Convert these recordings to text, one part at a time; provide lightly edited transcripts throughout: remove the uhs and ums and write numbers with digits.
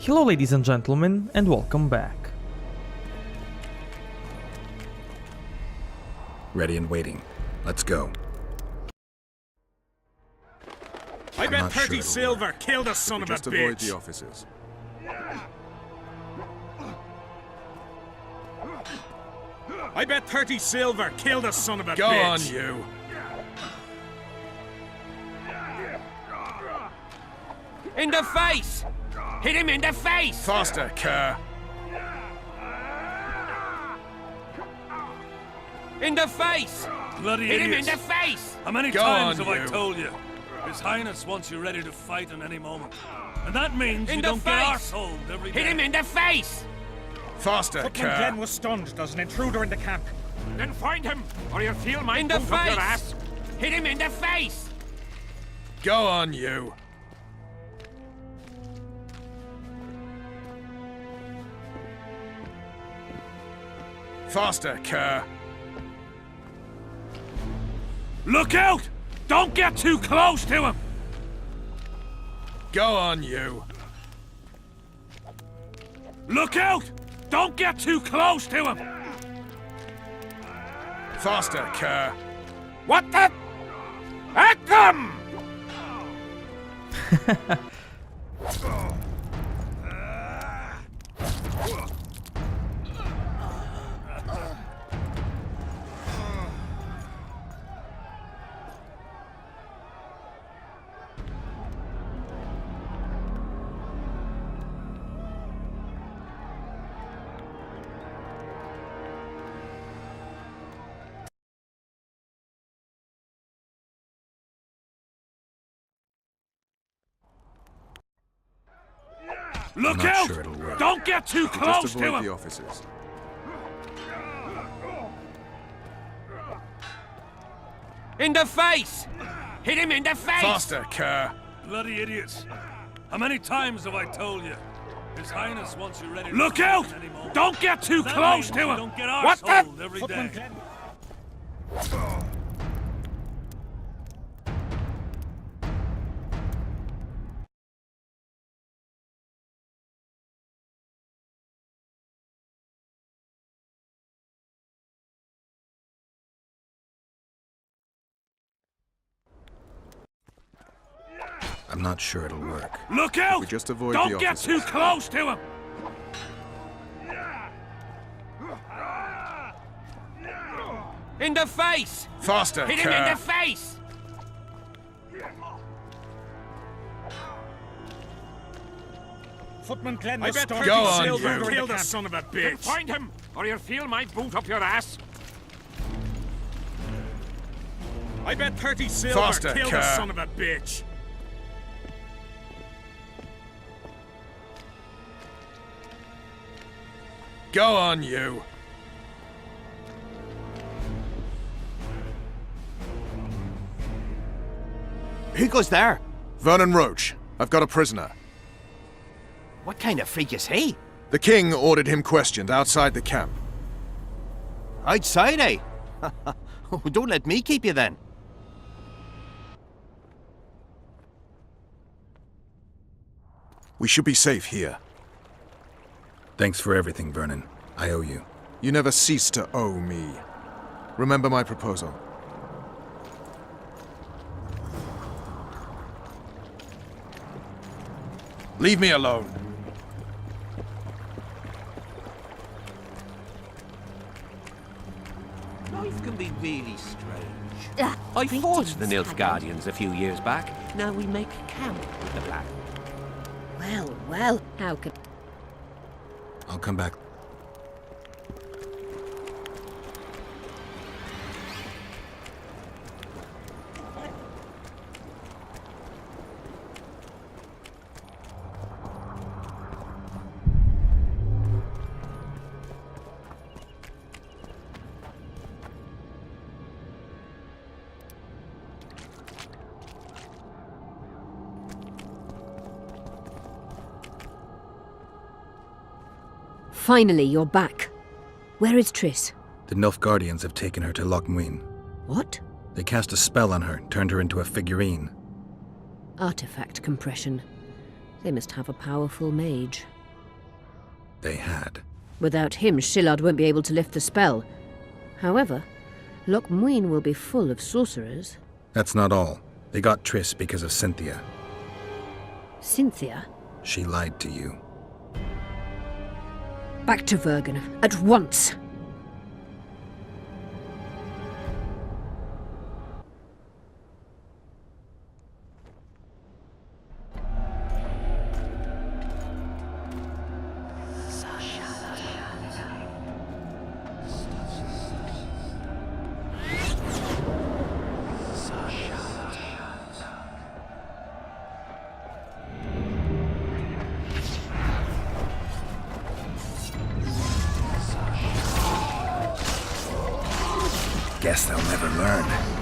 Hello ladies and gentlemen, and welcome back. Ready and waiting. Let's go. I I'm bet not 30 sure silver killed the son of a Just avoid bitch. the officers. I bet 30 silver killed the son of a Go bitch. on, you. In the face! Hit him in the face! Faster, Kerr. In the face! Bloody Hit him in idiots. the face! How many Go times on, have I you. told you? His Highness wants you ready to fight in any moment. And that means In you the don't get face. arseholed every day. Hit him in the face! Faster, Footman Glenn Kerr. was stunned. There's an intruder in the camp. Then find him, or you'll feel my boot up your ass! Hit him in the face! Go on, you. Faster, Kerr. Look out! Don't get too close to him! Go on, you. Look out! Don't get too close to him! Faster, Kerr. What the? At them! Look not out! sure it'll work. Don't get too close Just to avoid him! the officers. In the face! Hit him in the face! Faster, Kerr. Bloody idiots. How many times have I told you? His Highness wants you ready to Look fight out! in any moment. Don't get too That close means to you him! don't get What the? arseholed Every Footman day. Glenn. I'm not sure it'll work. Look out! We just avoid Don't the get officers. too close to him! In the face! Faster, Hit him in Kerr. the face! Footman Glenn I was bet stunned. 30 Go on, silver you. Intruder in killed the the camp. son of a bitch! Find him, or you'll feel my boot up your ass! I bet 30 silver Faster, killed Kerr. the son of a bitch. Go on, you. Who goes there? Vernon Roach. I've got a prisoner. What kind of freak is he? The king ordered him questioned outside the camp. Outside, eh? Oh, don't let me keep you then. We should be safe here. Thanks for everything, Vernon. I owe you. You never cease to owe me. Remember my proposal. Leave me alone. Life can be really strange. Ah, I fought the greetings, Nilf Pagan. Guardians a few years back. Now we make camp with the Black. Well, well, how could... I'll come back. Finally, you're back. Where is Triss? The Nilf Guardians have taken her to Loc Muinne. What? They cast a spell on her, turned her into a figurine. Artifact compression. They must have a powerful mage. They had. Without him, Shillard won't be able to lift the spell. However, Loc Muinne will be full of sorcerers. That's not all. They got Triss because of Cynthia. Cynthia? She lied to you. Back to Vergen, at once! Guess they'll never learn.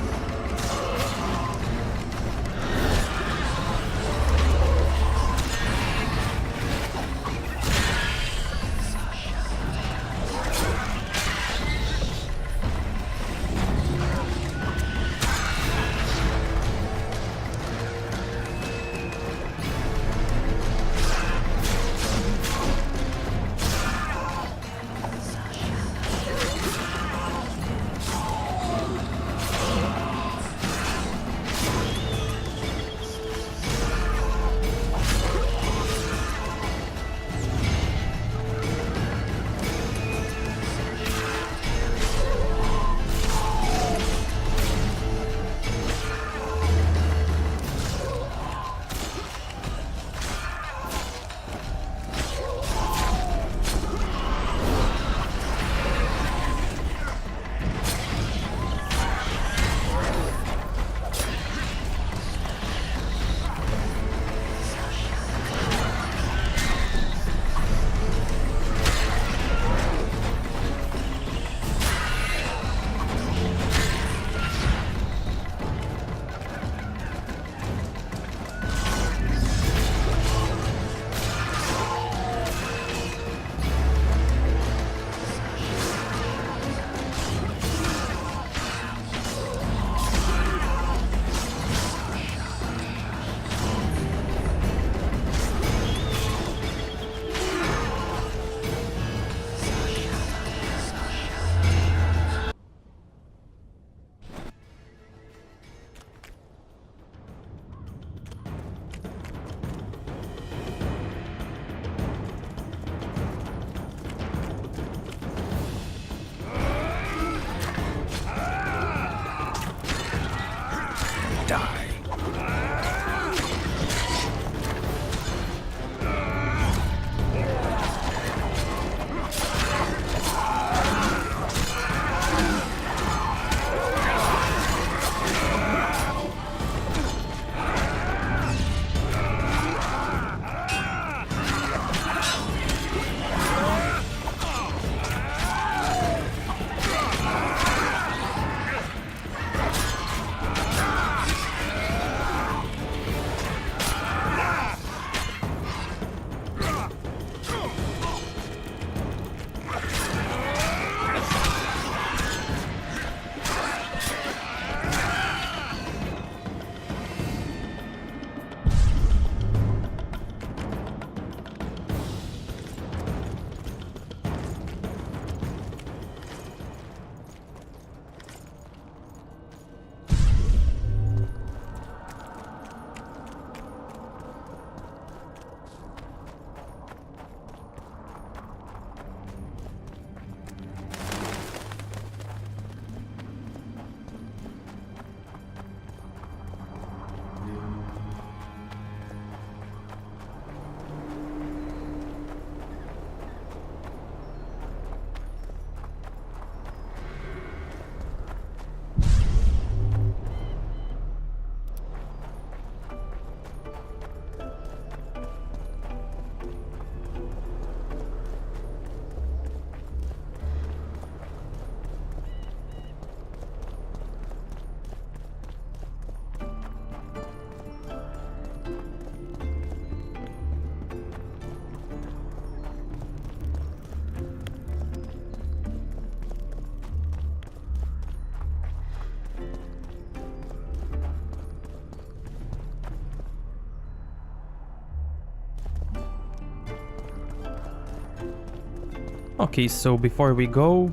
Okay, so before we go,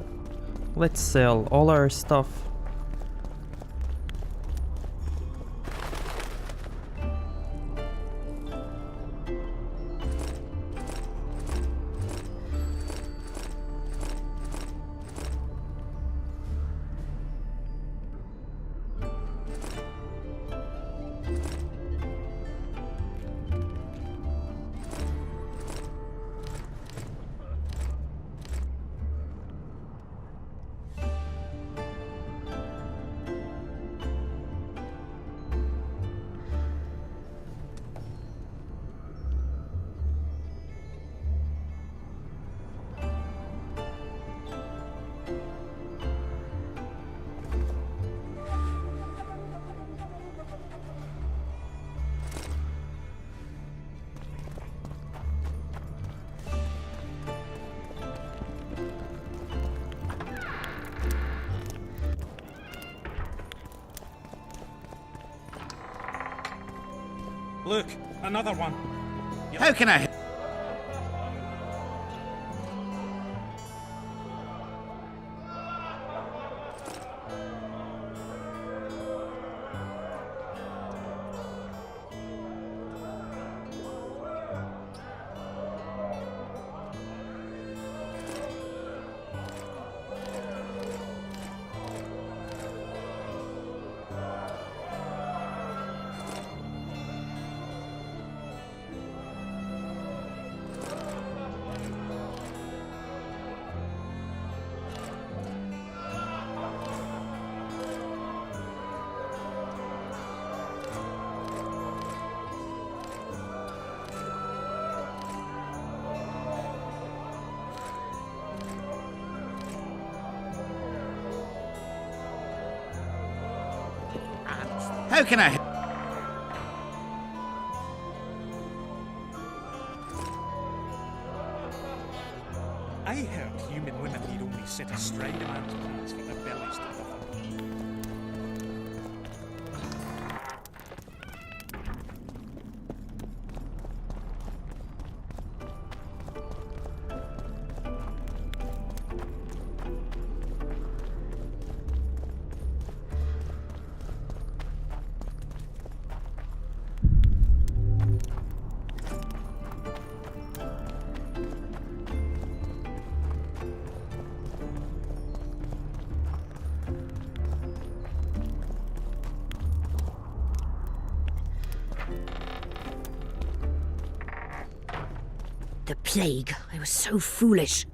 let's sell all our stuff. Look, another one. How can I... How can I... I heard human women need only sit astride a man's pants for their bellies to puff. The plague. I was so foolish.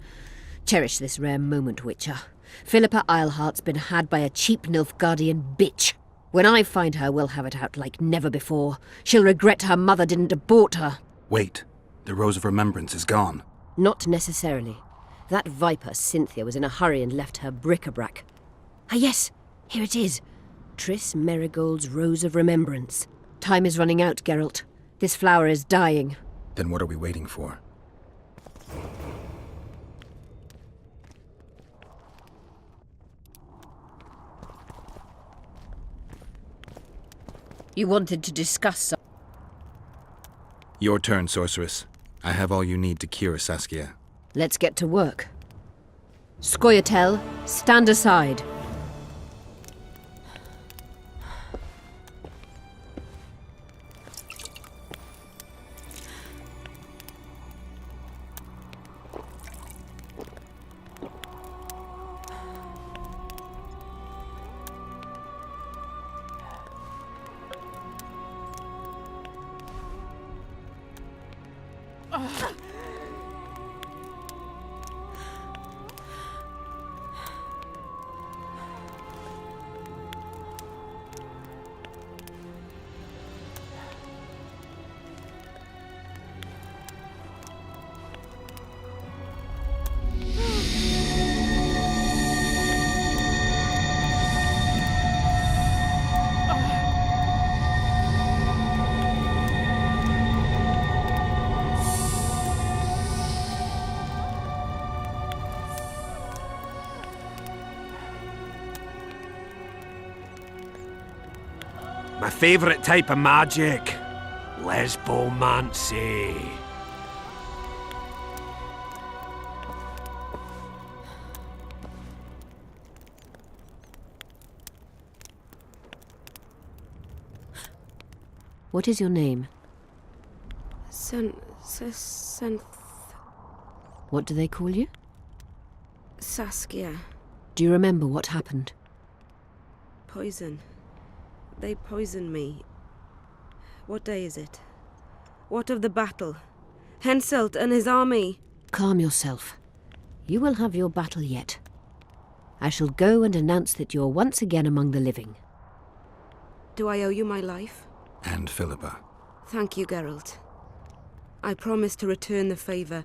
Cherish this rare moment, Witcher. Philippa Eilhart's been had by a cheap Nilfgaardian bitch. When I find her, we'll have it out like never before. She'll regret her mother didn't abort her. Wait, the Rose of Remembrance is gone. Not necessarily. That viper, Cynthia, was in a hurry and left her bric-a-brac. Ah yes, here it is. Triss Merigold's Rose of Remembrance. Time is running out, Geralt. This flower is dying. Then what are we waiting for? You wanted to discuss some... Your turn, sorceress. I have all you need to cure Saskia. Let's get to work. Scoia'tael, stand aside. My favourite type of magic. Lesbomancy. What is your name? What do they call you? Saskia. Do you remember what happened? Poison. They poisoned me. What day is it? What of the battle? Henselt and his army. Calm yourself. You will have your battle yet. I shall go and announce that you're once again among the living. Do I owe you my life? And Philippa. Thank you, Geralt. I promise to return the favor.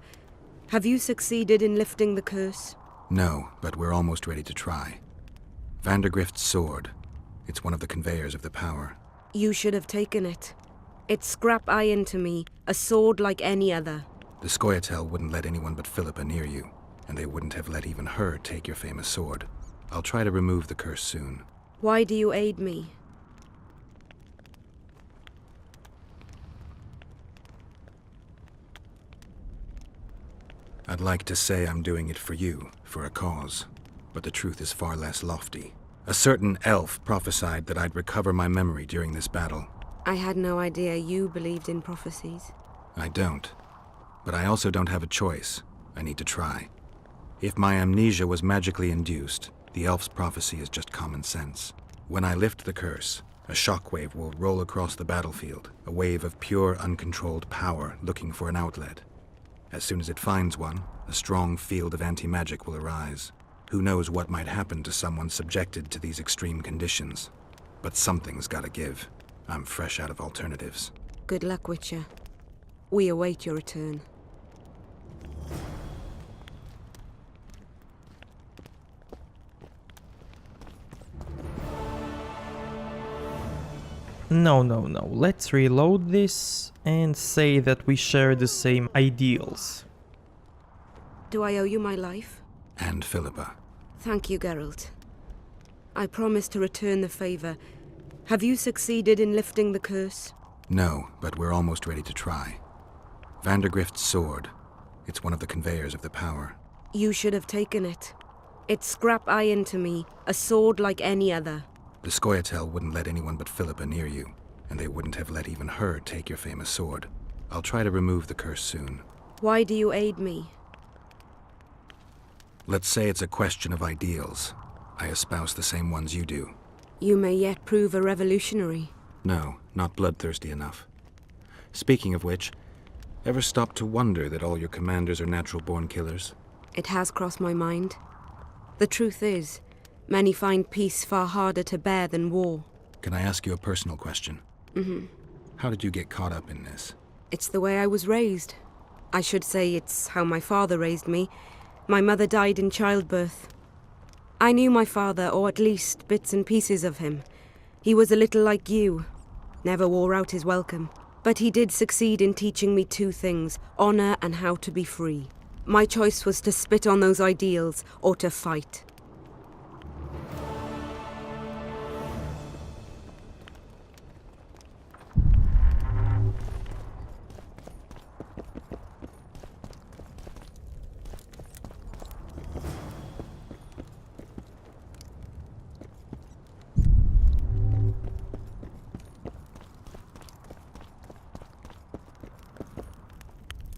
Have you succeeded in lifting the curse? No, but we're almost ready to try. Vandergrift's sword. It's one of the conveyors of the power. You should have taken it. It's scrap iron to me, a sword like any other. The Scoia'tael wouldn't let anyone but Philippa near you, and they wouldn't have let even her take your famous sword. I'll try to remove the curse soon. Why do you aid me? I'd like to say I'm doing it for you, for a cause, but the truth is far less lofty. A certain elf prophesied that I'd recover my memory during this battle. I had no idea you believed in prophecies. I don't. But I also don't have a choice. I need to try. If my amnesia was magically induced, the elf's prophecy is just common sense. When I lift the curse, a shockwave will roll across the battlefield, a wave of pure, uncontrolled power looking for an outlet. As soon as it finds one, a strong field of anti-magic will arise. Who knows what might happen to someone subjected to these extreme conditions? But something's gotta give. I'm fresh out of alternatives. Good luck, Witcher. We await your return. No. Let's reload this and say that we share the same ideals. Do I owe you my life? And Philippa. Thank you, Geralt. I promise to return the favor. Have you succeeded in lifting the curse? No, but we're almost ready to try. Vandergrift's sword. It's one of the conveyors of the power. You should have taken it. It's scrap iron to me, a sword like any other. The Scoia'tael wouldn't let anyone but Philippa near you, and they wouldn't have let even her take your famous sword. I'll try to remove the curse soon. Why do you aid me? Let's say it's a question of ideals. I espouse the same ones you do. You may yet prove a revolutionary. No, not bloodthirsty enough. Speaking of which, ever stop to wonder that all your commanders are natural-born killers? It has crossed my mind. The truth is, many find peace far harder to bear than war. Can I ask you a personal question? How did you get caught up in this? It's the way I was raised. I should say it's how my father raised me. My mother died in childbirth. I knew my father, or at least bits and pieces of him. He was a little like you. Never wore out his welcome. But he did succeed in teaching me two things, honor and how to be free. My choice was to spit on those ideals, or to fight.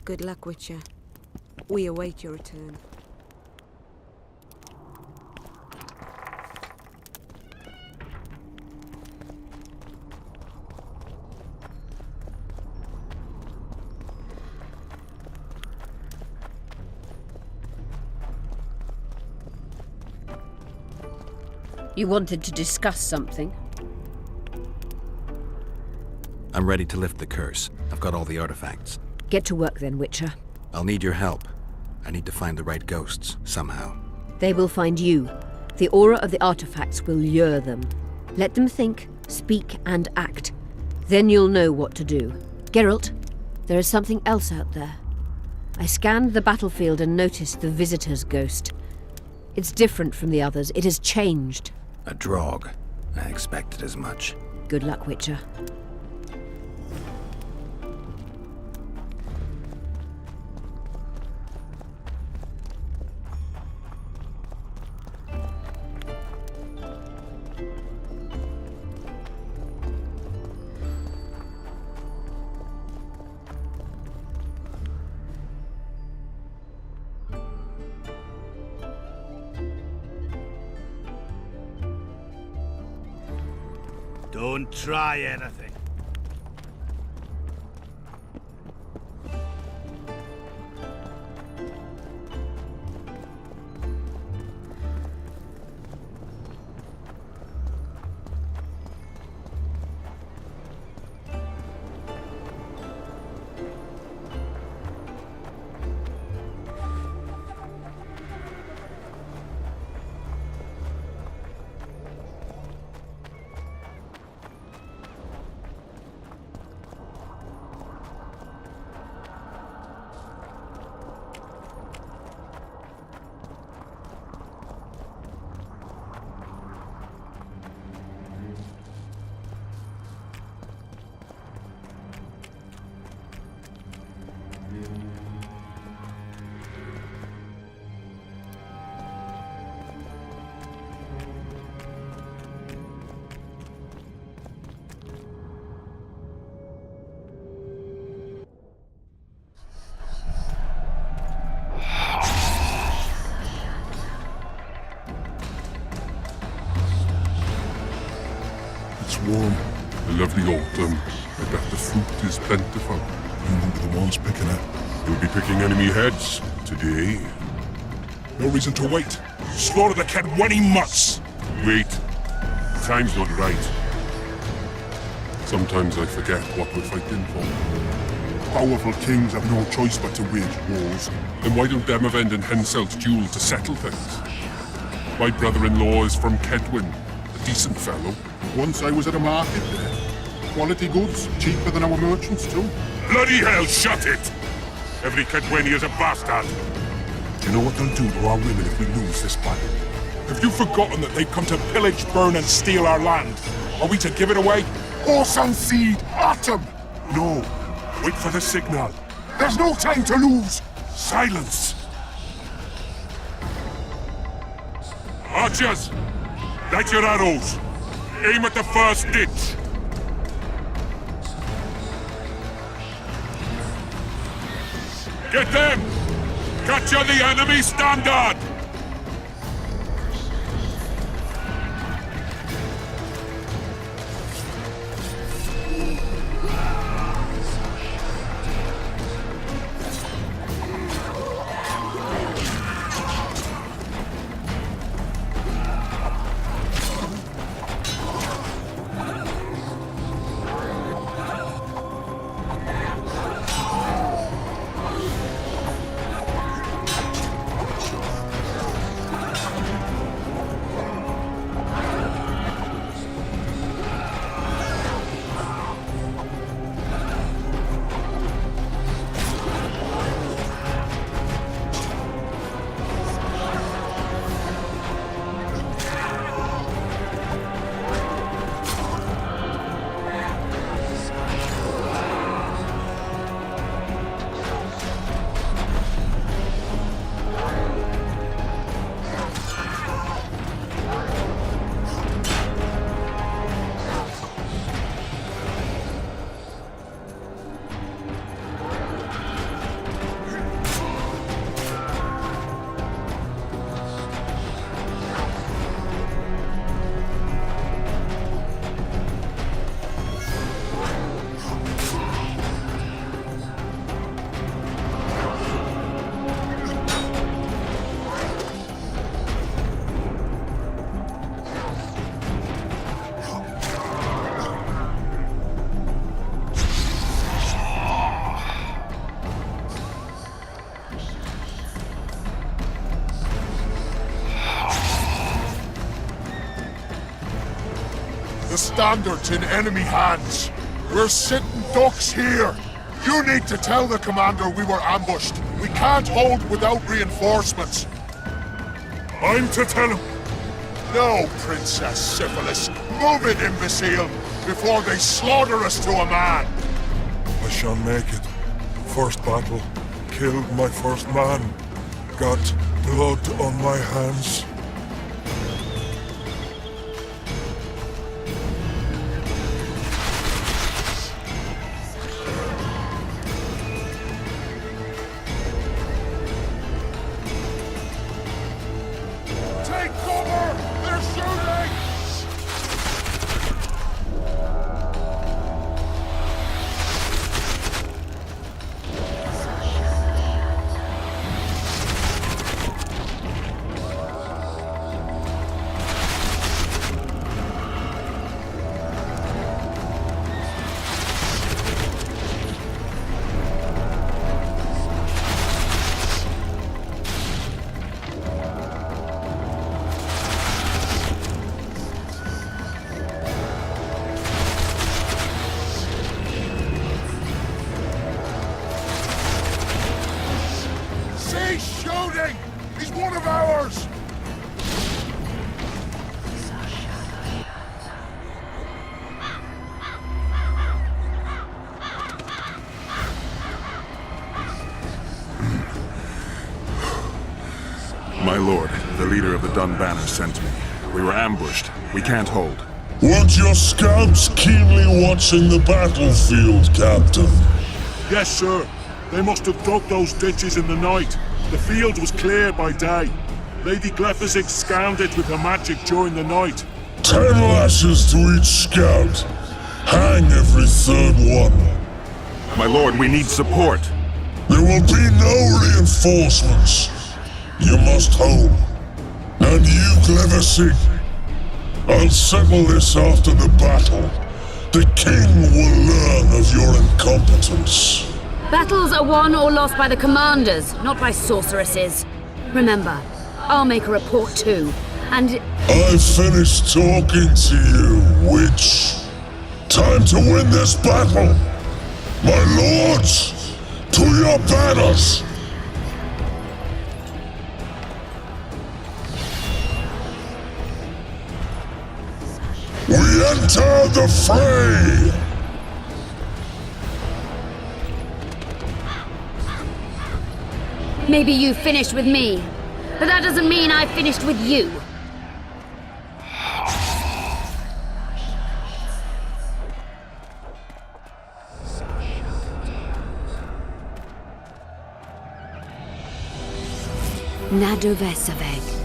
Good luck, Witcher. We await your return. You wanted to discuss something? I'm ready to lift the curse. I've got all the artifacts. Get to work then, Witcher. I'll need your help. I need to find the right ghosts, somehow. They will find you. The aura of the artifacts will lure them. Let them think, speak, and act. Then you'll know what to do. Geralt, there is something else out there. I scanned the battlefield and noticed the Visitor's ghost. It's different from the others. It has changed. A Draug. I expected as much. Good luck, Witcher. Don't try anything. It's warm. A lovely autumn. I bet the fruit is plentiful. You won't be the ones picking it. You'll be picking enemy heads today. No reason to wait. Slaughter the cat when he must. Wait. Time's not right. Sometimes I forget what we're fighting for. Powerful kings have no choice but to wage wars. Then why don't Demavend and Henselt duel to settle things? My brother-in-law is from Kedwin, a decent fellow. Once I was at a market there. Quality goods, cheaper than our merchants too. Bloody hell, shut it! Every Kedweni is a bastard. Do you know what they'll do to our women if we lose this battle? Have you forgotten that they've come to pillage, burn and steal our land? Are we to give it away? Horse and seed, autumn! No. Wait for the signal. There's no time to lose! Silence! Archers! Light your arrows! Aim at the first ditch! Get them! Capture the enemy standard! Standards in enemy hands. We're sitting ducks here. You need to tell the commander we were ambushed. We can't hold without reinforcements. I'm to tell him. No, Princess Syphilis. Move it, imbecile, before they slaughter us to a man. I shall make it. First battle. Killed my first man. Got blood on my hands. Cease shooting! He's one of ours! My lord, the leader of the Dun Banner sent me. We were ambushed. We can't hold. Weren't your scouts keenly watching the battlefield, Captain? Yes, sir. They must have dug those ditches in the night. The field was clear by day. Lady Glephisic scanned it with her magic during the night. 10 lashes to each scout. Hang every third one. My lord, we need support. There will be no reinforcements. You must hold. And you, Glephisic, I'll settle this after the battle. The king will learn of your incompetence. Battles are won or lost by the commanders, not by sorceresses. Remember, I'll make a report too, and... I've finished talking to you, witch. Time to win this battle. My lords, to your banners! We enter the fray! Maybe you finished with me, but that doesn't mean I finished with you. Nadovesaveg.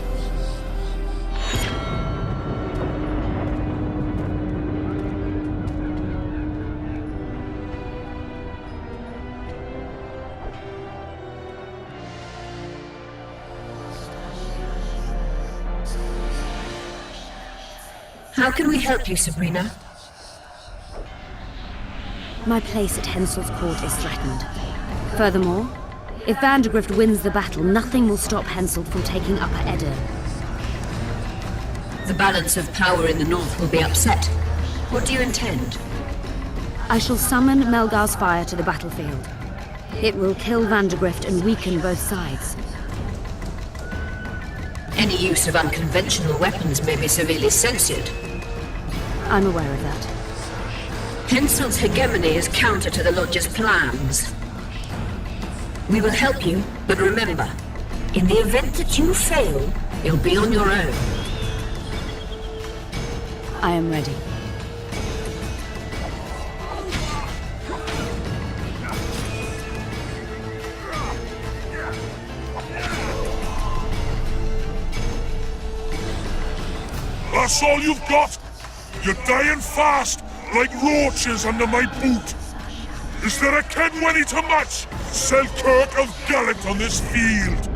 How can we help you, Sabrina? My place at Hensel's court is threatened. Furthermore, if Vandergrift wins the battle, nothing will stop Hensel from taking Upper Edda. The balance of power in the north will be upset. What do you intend? I shall summon Melgar's fire to the battlefield. It will kill Vandergrift and weaken both sides. Any use of unconventional weapons may be severely censored. I'm aware of that. Hensel's hegemony is counter to the Lodge's plans. We will help you, but remember, in the event that you fail, you'll be on your own. I am ready. That's all you've got? You're dying fast, like roaches under my boot. Is there a Kenwenny to match Selkirk of Gallant on this field?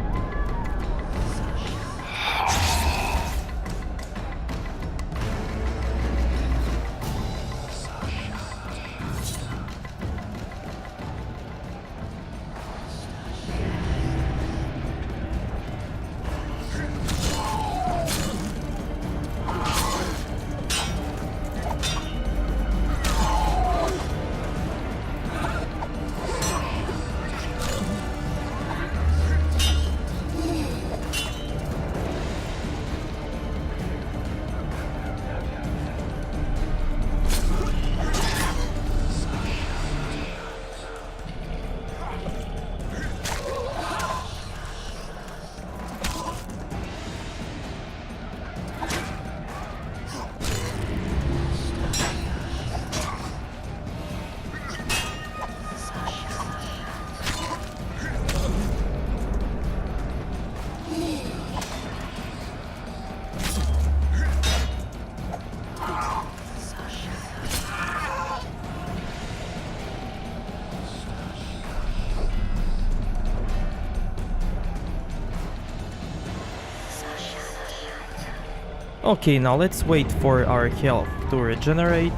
Okay, now let's wait for our health to regenerate.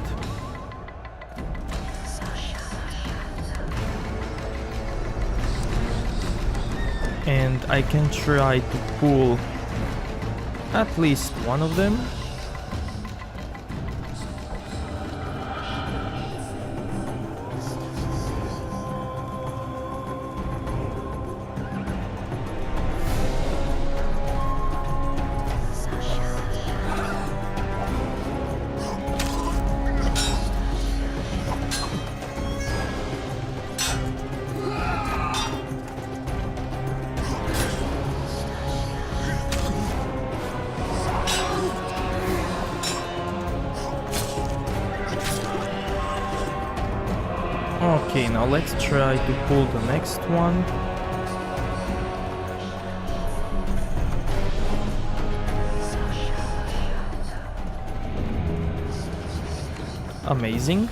And I can try to pull at least one of them. Okay, now let's try to pull the next one. Amazing.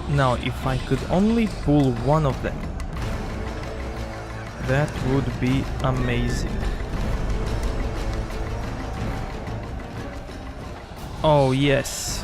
Now, if I could only pull one of them, that would be amazing. Oh, yes.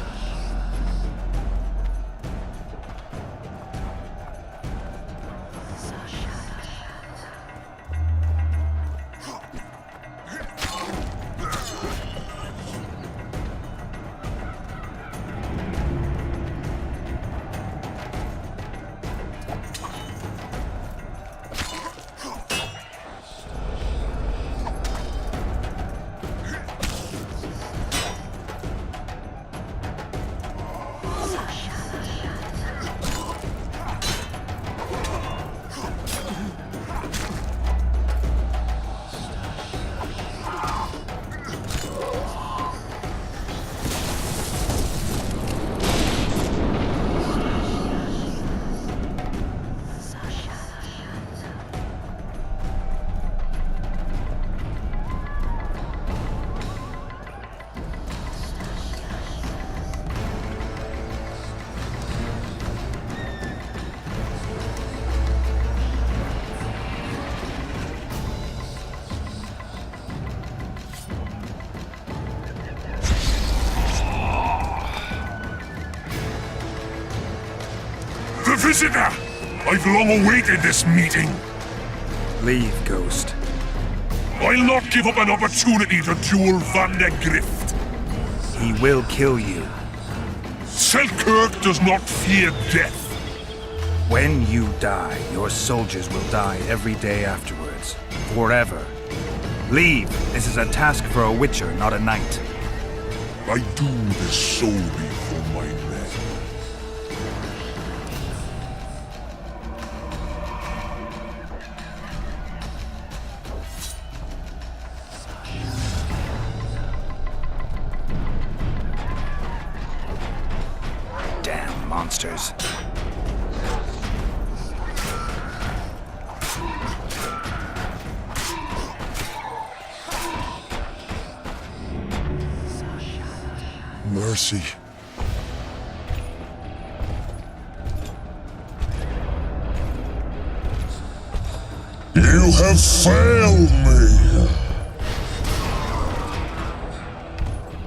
Visitor! I've long awaited this meeting. Leave, Ghost. I'll not give up an opportunity to duel Van der Grift. He will kill you. Selkirk does not fear death. When you die, your soldiers will die every day afterwards. Forever. Leave. This is a task for a witcher, not a knight. I do this solely for my men. Monsters. Mercy. You have failed me.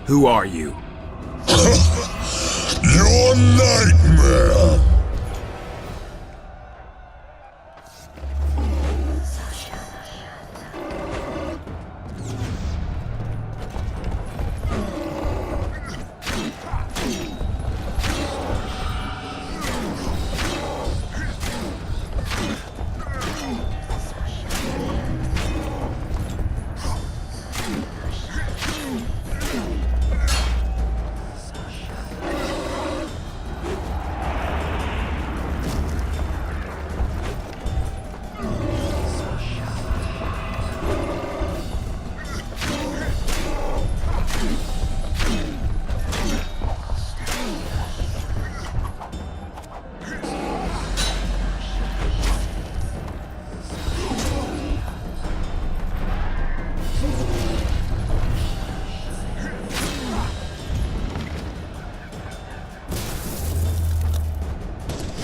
Who are you? Your nightmare!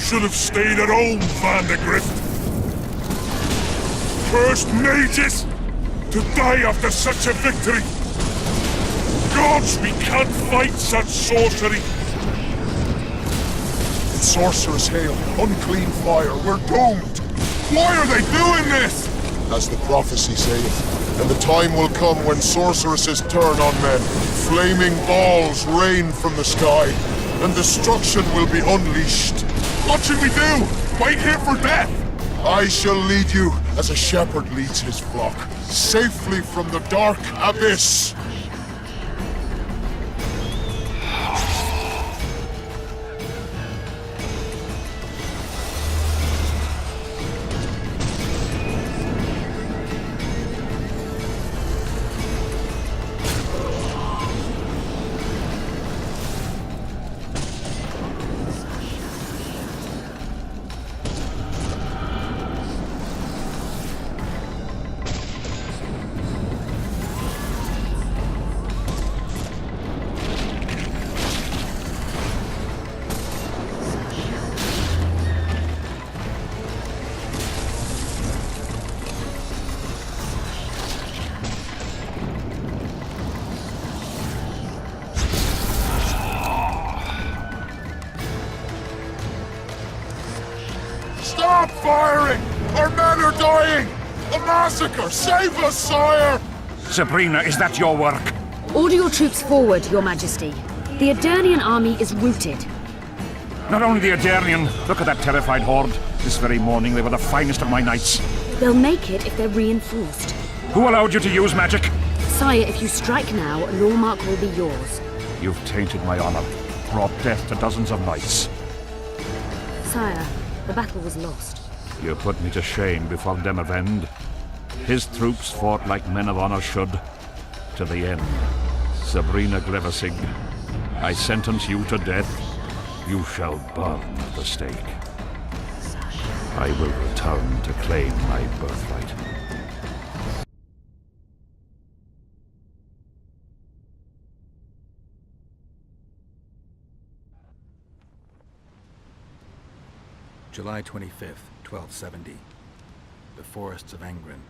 should have stayed at home, Vandegrift. Cursed mages! To die after such a victory! Gods, we can't fight such sorcery! Sorcerer's hail, unclean fire, we're doomed! Why are they doing this? As the prophecy saith, and the time will come when sorceresses turn on men, flaming balls rain from the sky, and destruction will be unleashed. What should we do? Wait here for death? I shall lead you as a shepherd leads his flock, safely from the dark abyss. Stop firing! Our men are dying! A massacre! Save us, sire! Sabrina, is that your work? Order your troops forward, Your Majesty. The Adernian army is routed. Not only the Adernian, look at that terrified horde. This very morning they were the finest of my knights. They'll make it if they're reinforced. Who allowed you to use magic? Sire, if you strike now, Lawmark will be yours. You've tainted my honor, brought death to dozens of knights. Sire, the battle was lost. You put me to shame before Demavend. His troops fought like men of honor should, to the end. Sabrina Glevasig, I sentence you to death. You shall burn at the stake. I will return to claim my birthright. July 25th, 1270. The forests of Angren.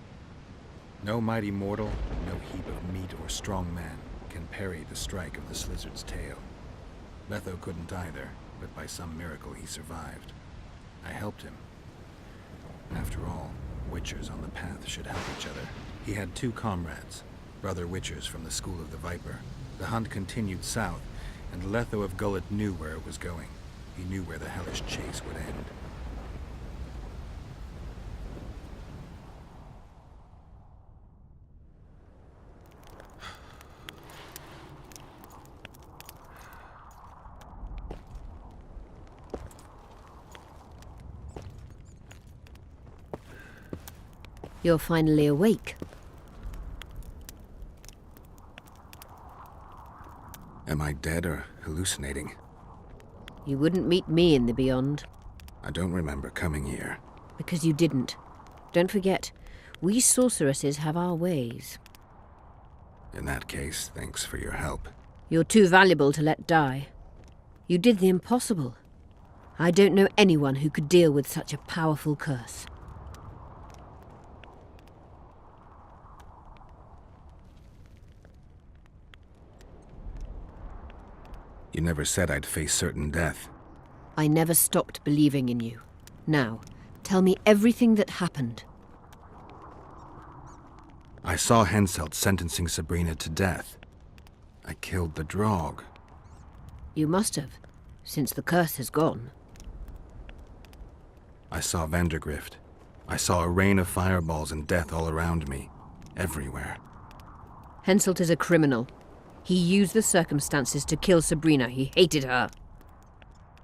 No mighty mortal, no heap of meat or strong man can parry the strike of the Slizzard's tail. Letho couldn't either, but by some miracle he survived. I helped him. After all, Witchers on the path should help each other. He had two comrades, brother Witchers from the School of the Viper. The hunt continued south, and Letho of Gullet knew where it was going. He knew where the hellish chase would end. You're finally awake. Am I dead or hallucinating? You wouldn't meet me in the Beyond. I don't remember coming here. Because you didn't. Don't forget, we sorceresses have our ways. In that case, thanks for your help. You're too valuable to let die. You did the impossible. I don't know anyone who could deal with such a powerful curse. You never said I'd face certain death. I never stopped believing in you. Now, tell me everything that happened. I saw Henselt sentencing Sabrina to death. I killed the Draug. You must have, since the curse has gone. I saw Vandegrift. I saw a rain of fireballs and death all around me. Everywhere. Henselt is a criminal. He used the circumstances to kill Sabrina. He hated her.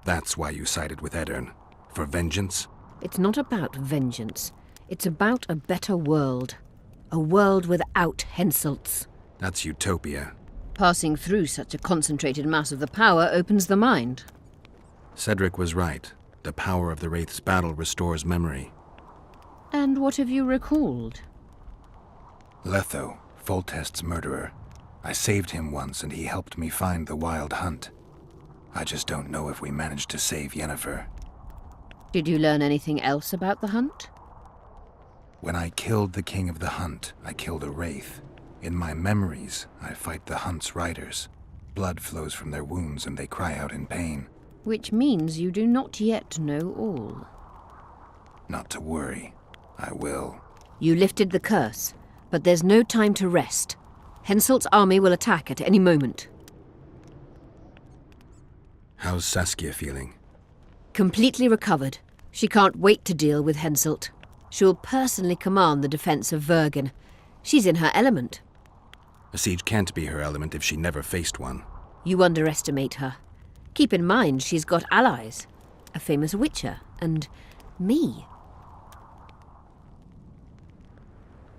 That's why you sided with Aedirn. For vengeance? It's not about vengeance. It's about a better world. A world without Henselts. That's utopia. Passing through such a concentrated mass of the power opens the mind. Cedric was right. The power of the Wraith's battle restores memory. And what have you recalled? Letho, Foltest's murderer. I saved him once and he helped me find the Wild Hunt. I just don't know if we managed to save Yennefer. Did you learn anything else about the hunt? When I killed the king of the hunt, I killed a wraith. In my memories, I fight the hunt's riders. Blood flows from their wounds and they cry out in pain. Which means you do not yet know all. Not to worry. I will. You lifted the curse, but there's no time to rest. Henselt's army will attack at any moment. How's Saskia feeling? Completely recovered. She can't wait to deal with Henselt. She'll personally command the defense of Vergen. She's in her element. A siege can't be her element if she never faced one. You underestimate her. Keep in mind she's got allies. A famous witcher, and me.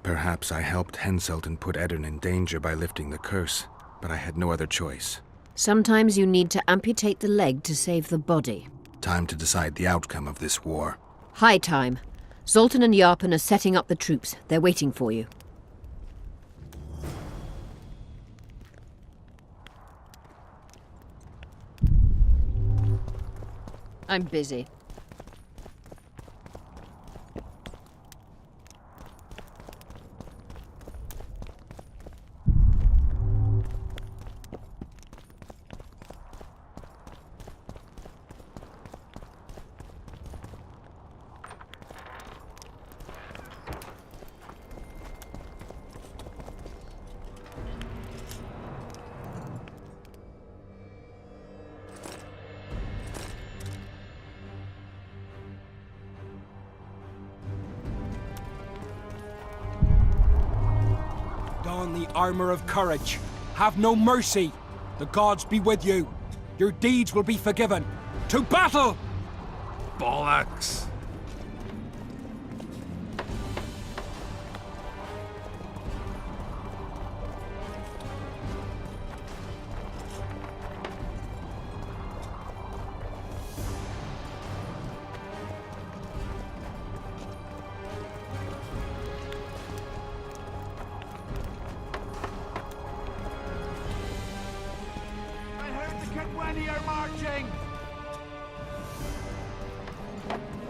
Perhaps I helped Henselt and put Eddern in danger by lifting the curse, but I had no other choice. Sometimes you need to amputate the leg to save the body. Time to decide the outcome of this war. High time. Zoltan and Yarpen are setting up the troops. They're waiting for you. I'm busy. Don the armor of courage. Have no mercy. The gods be with you. Your deeds will be forgiven. To battle! Bollocks!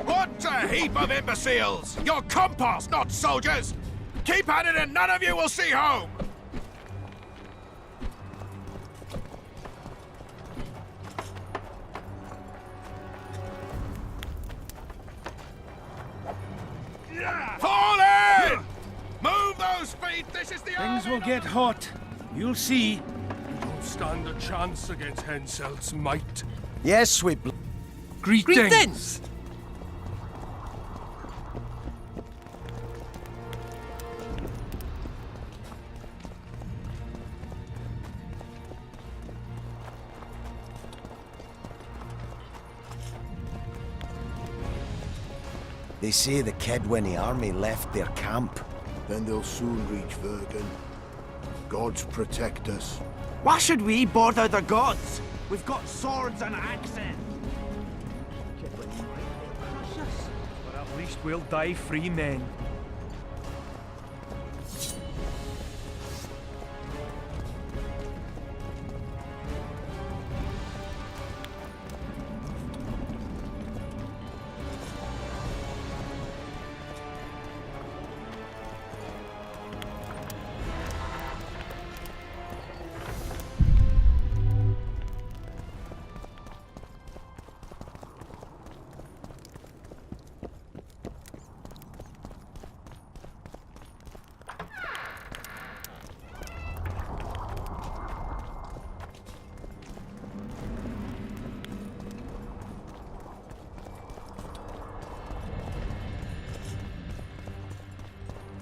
What a heap of imbeciles! You're compost, not soldiers! Keep at it and none of you will see home! Fall in! Move those feet! This is the Things will get hot. You'll see. You don't stand a chance against Henselt's might. Yes, we... Greetings! They say the Kedwenny army left their camp. Then they'll soon reach Vergen. Gods protect us. Why should we bother the gods? We've got swords and axes. But at least we'll die free men.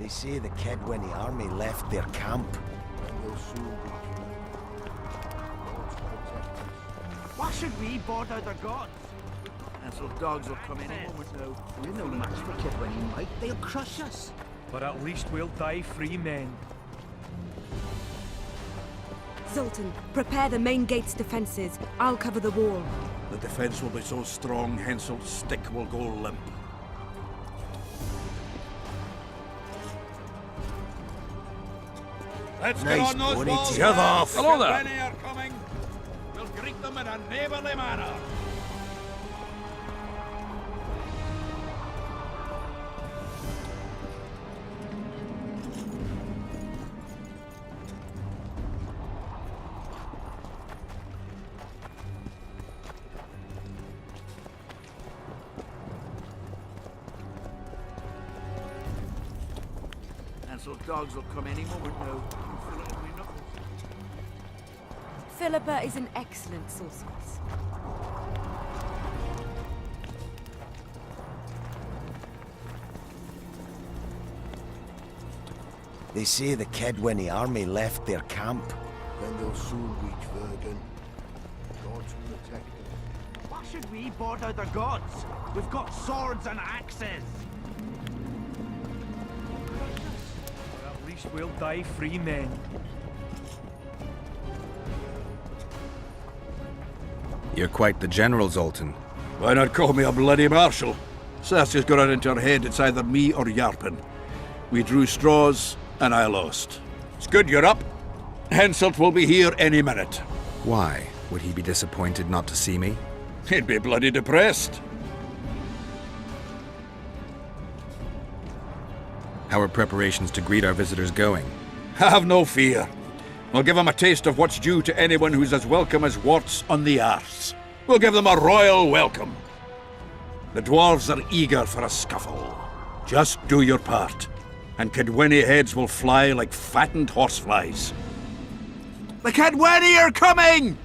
They say the Kedwenny army left their camp. Then they'll soon reach Gods protect us. Why should we bother the gods? Hansel dogs will come any moment now. We're no match for Kedwenny might. They'll crush us. But at least we'll die free men. Zoltan, prepare the main gate's defenses. I'll cover the wall. The defense will be so strong, Henselt's stick will go limp. Let's Nice get on those pony walls. teeth. Shove off. Hello there. Kedwenny are coming. We'll greet them in a neighbourly manner. Hensel's dogs will come any moment now. You feel it in my knuckles. Philippa is an excellent sorceress. They say the Kedwenny army left their camp. Then they'll soon reach Vergen. God's protectors. Why should we bother the gods? We've got swords and axes. At least we'll die free men. You're quite the general, Zoltan. Why not call me a bloody marshal? Sassy's got it into her head it's either me or Yarpen. We drew straws, and I lost. It's good you're up. Henselt will be here any minute. Why? Would he be disappointed not to see me? He'd be bloody depressed. How are preparations to greet our visitors going? Have no fear. We'll give them a taste of what's due to anyone who's as welcome as warts on the arse. We'll give them a royal welcome. The dwarves are eager for a scuffle. Just do your part, and Kedwenny heads will fly like fattened horseflies. The Kedwenny are coming!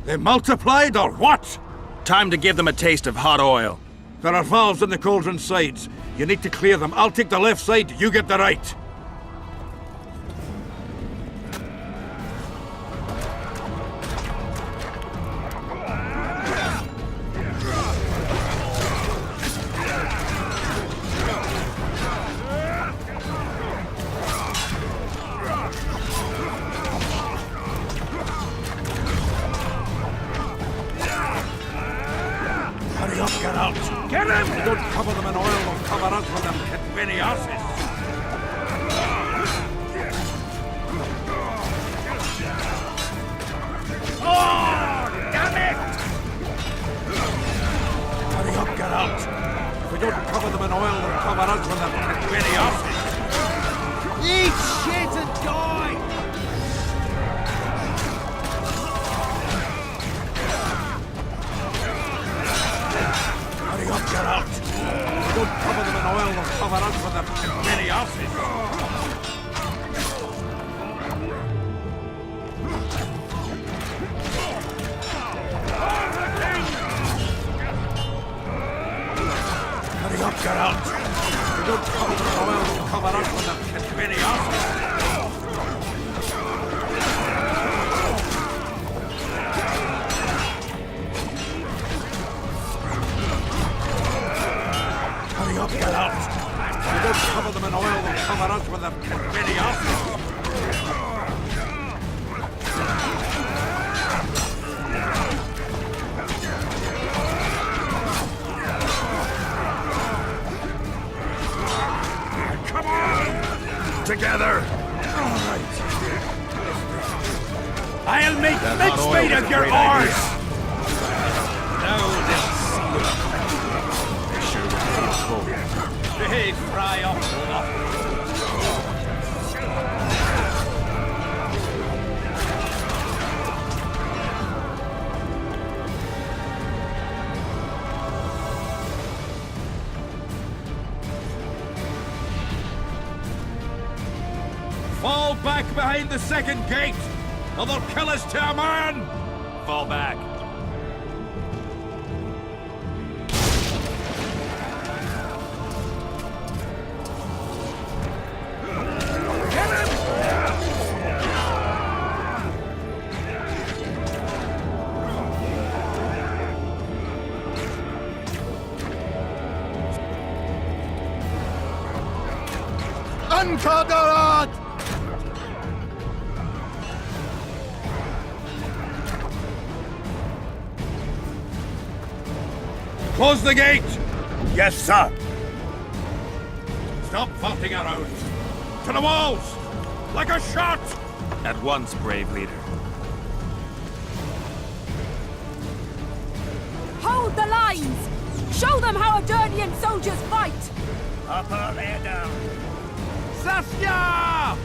They multiplied or what? Time to give them a taste of hot oil. There are valves in the cauldron sides. You need to clear them. I'll take the left side, you get the right. Hurry up, get out! Get him! Don't cover them in oil, or cover us with them Kedwenny asses! Oh, damn it! Hurry up, get out! If we don't cover them in oil, they'll cover us with them Kedwenny asses! Eat shit and die! Hurry up, get out! If we don't cover them in oil, they'll cover us with them Kedwenny asses! Hurry up, get out! If we don't cover them in oil, they'll cover us with them Kedwenny asses! Hurry up, get out! If we don't cover them in oil, they'll cover us with them Kedwenny asses! Come on! Together! All right. I'll make mincemeat of your oars! Now they'll see you. They sure will be cold. They fry up nothing. Fall back behind the second gate, or they'll kill us to a man! Fall back. Uncovered! Close the gate! Yes, sir. Stop vaulting around. To the walls! Like a shot! At once, brave leader. Hold the lines! Show them how Adernian soldiers fight! Upper there down. Saskia!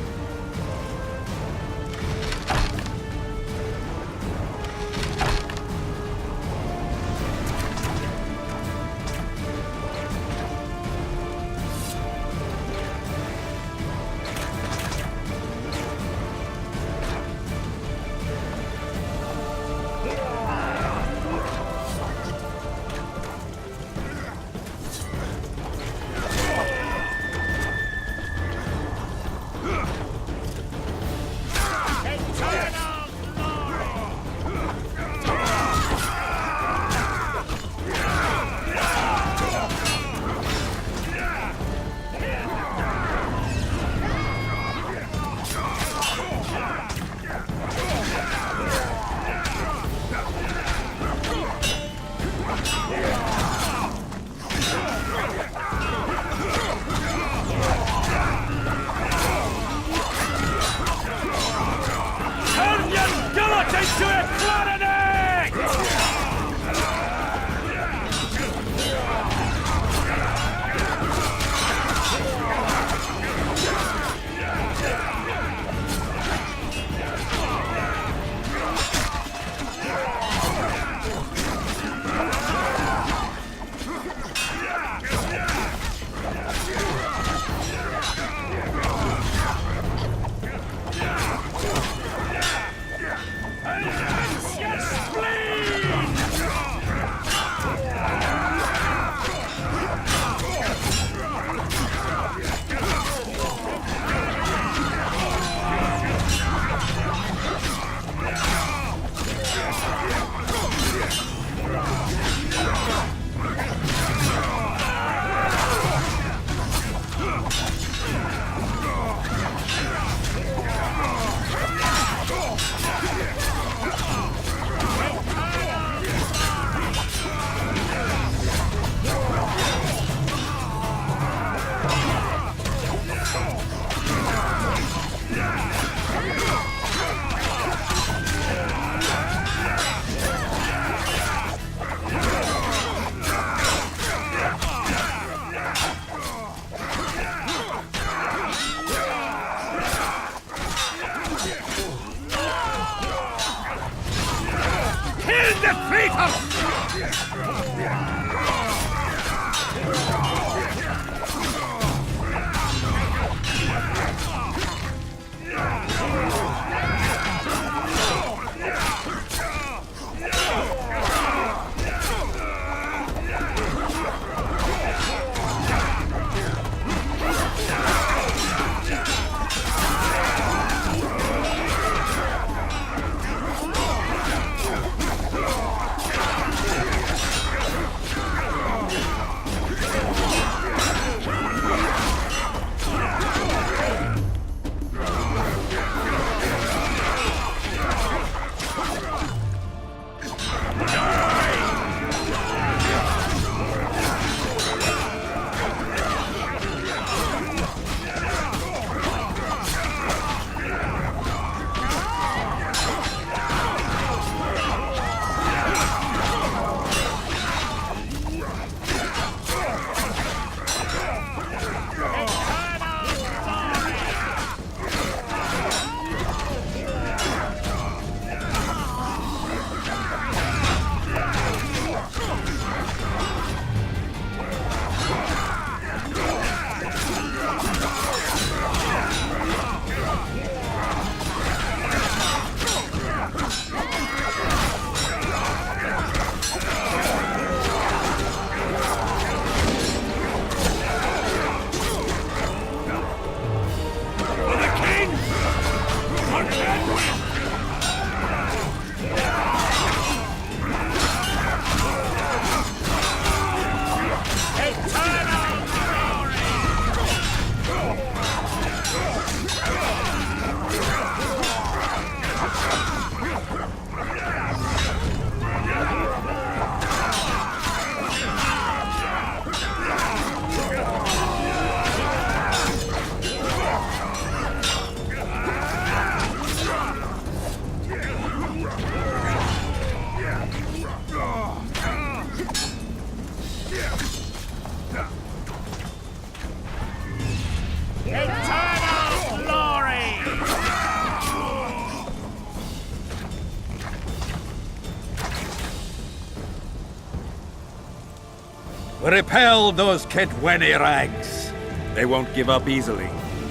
Repel those Kedweni rags. They won't give up easily.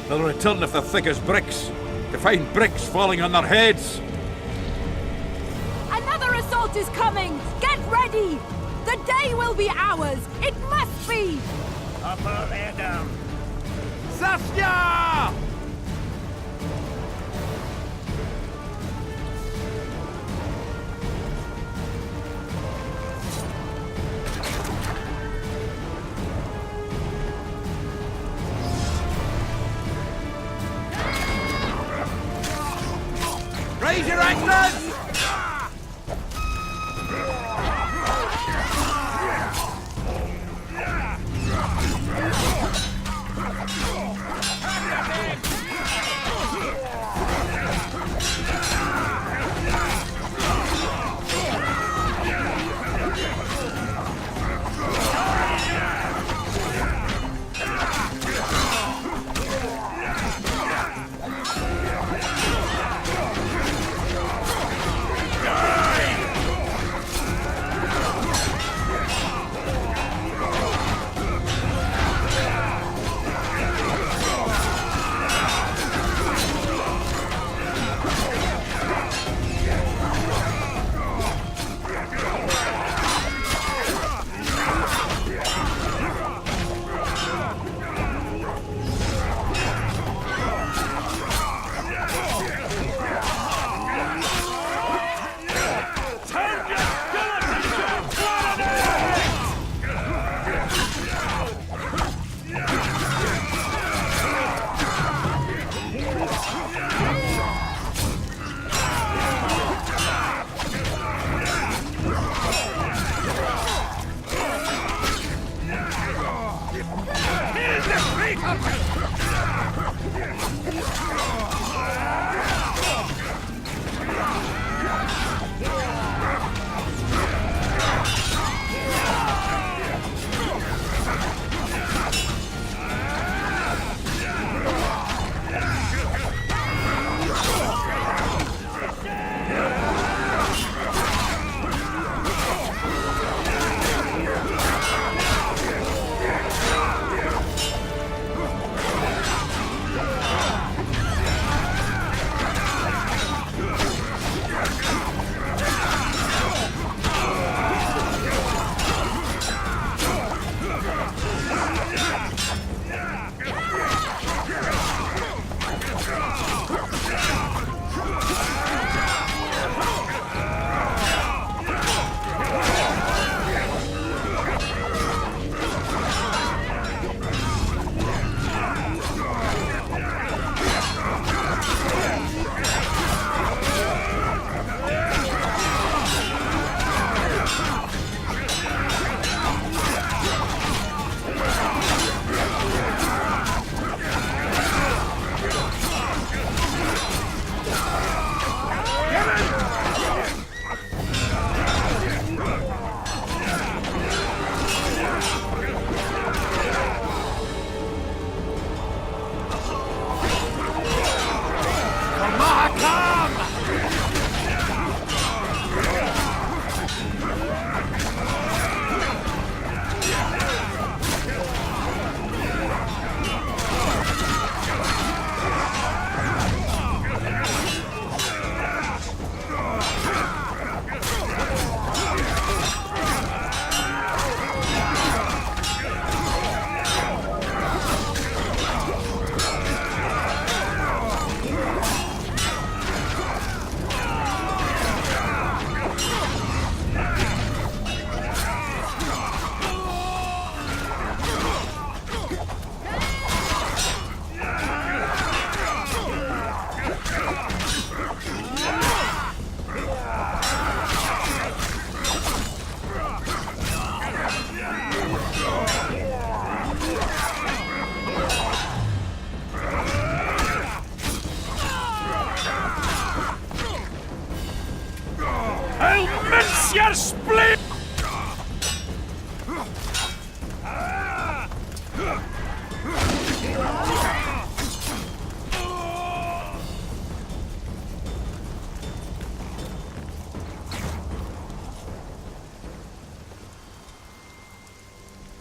They'll return if they're thick as bricks, to find bricks falling on their heads. Another assault is coming! Get ready! The day will be ours! It must be! Upper air down. Saskia! Raise your axes!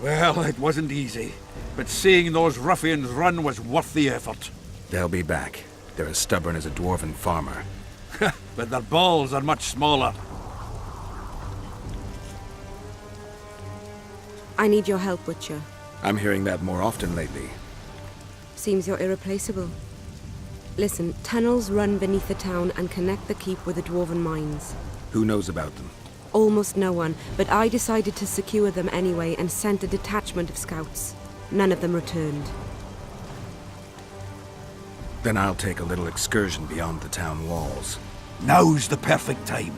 Well, it wasn't easy, but seeing those ruffians run was worth the effort. They'll be back. They're as stubborn as a dwarven farmer. But their balls are much smaller. I need your help, Witcher. I'm hearing that more often lately. Seems you're irreplaceable. Listen, tunnels run beneath the town and connect the keep with the dwarven mines. Who knows about them? Almost no one, but I decided to secure them anyway and sent a detachment of scouts. None of them returned. Then I'll take a little excursion beyond the town walls. Now's the perfect time.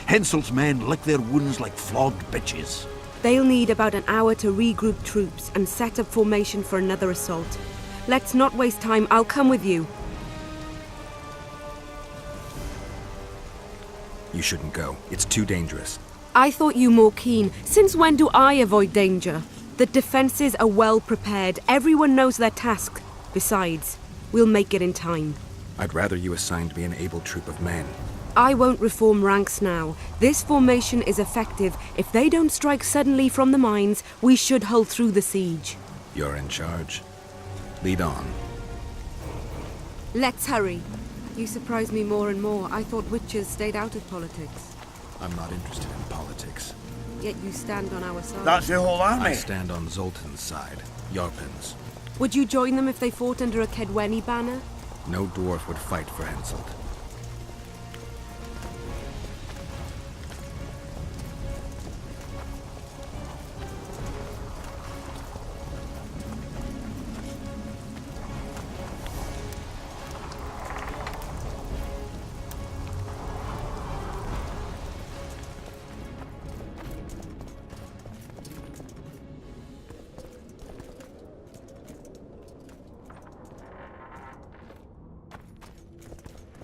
Hensel's men lick their wounds like flogged bitches. They'll need about an hour to regroup troops and set up formation for another assault. Let's not waste time. I'll come with you. You shouldn't go. It's too dangerous. I thought you more keen. Since when do I avoid danger? The defenses are well prepared. Everyone knows their task. Besides, we'll make it in time. I'd rather you assigned me an able troop of men. I won't reform ranks now. This formation is effective. If they don't strike suddenly from the mines, we should hold through the siege. You're in charge. Lead on. Let's hurry. You surprise me more and more. I thought witches stayed out of politics. I'm not interested in politics. Yet you stand on our side. That's the whole army. I stand on Zoltan's side. Yarpen's. Would you join them if they fought under a Kedweni banner? No dwarf would fight for Henselt.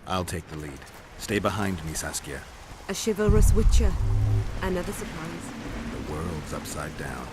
I'll take the lead. Stay behind me, Saskia. A chivalrous witcher. Another surprise. The world's upside down.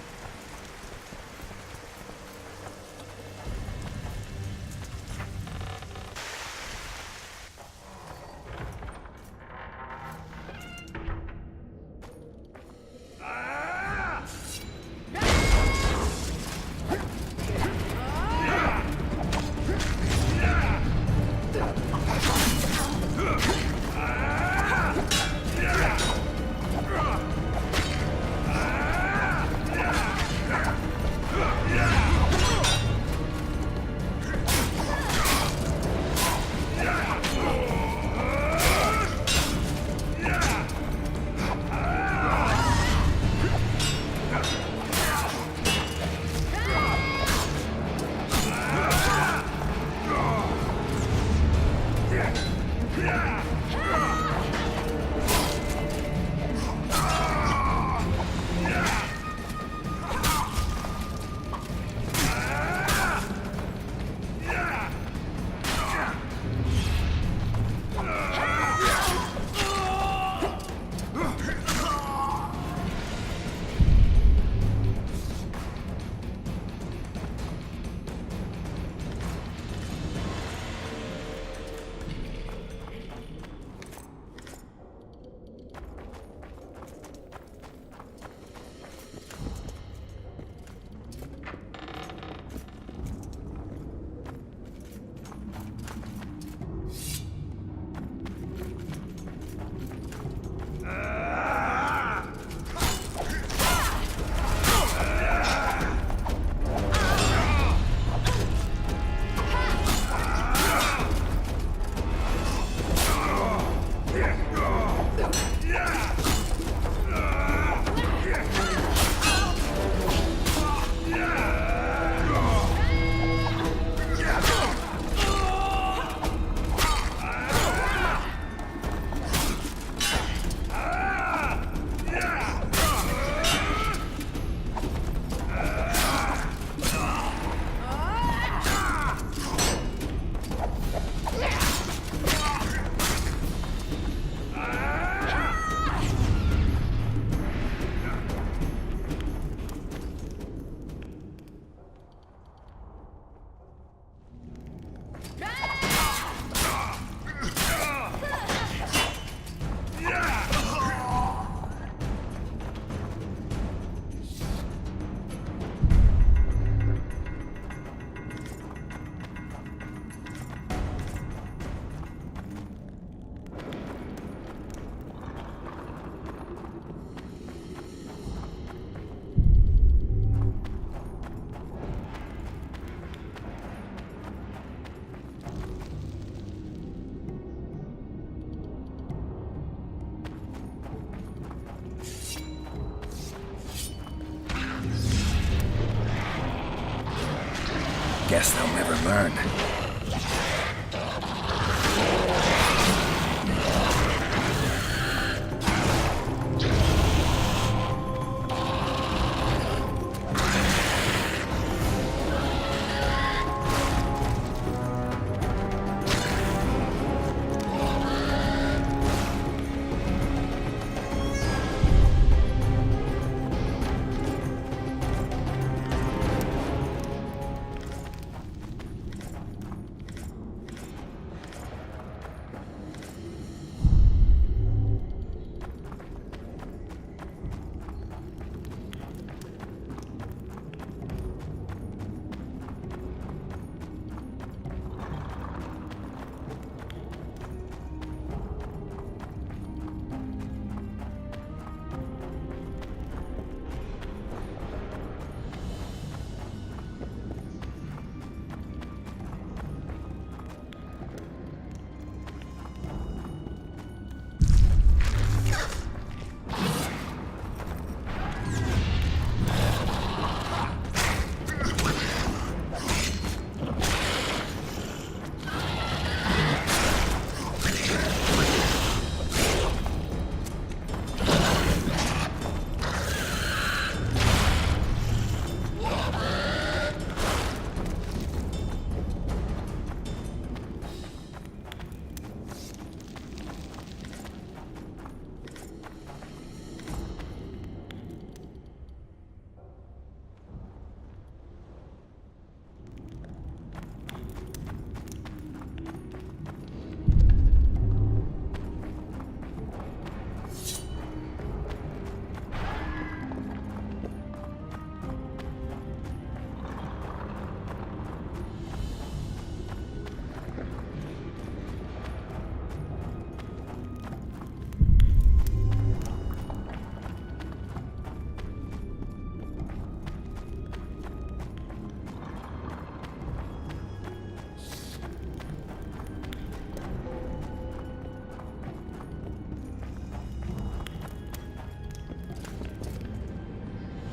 Guess they'll never learn.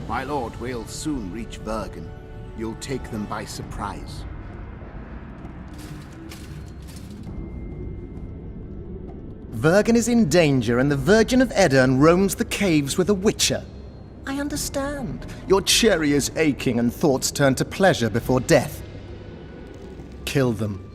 My lord, we'll soon reach Vergen. You'll take them by surprise. Vergen is in danger and the Virgin of Edirn roams the caves with a witcher. I understand. Your cherry is aching and thoughts turn to pleasure before death. Kill them.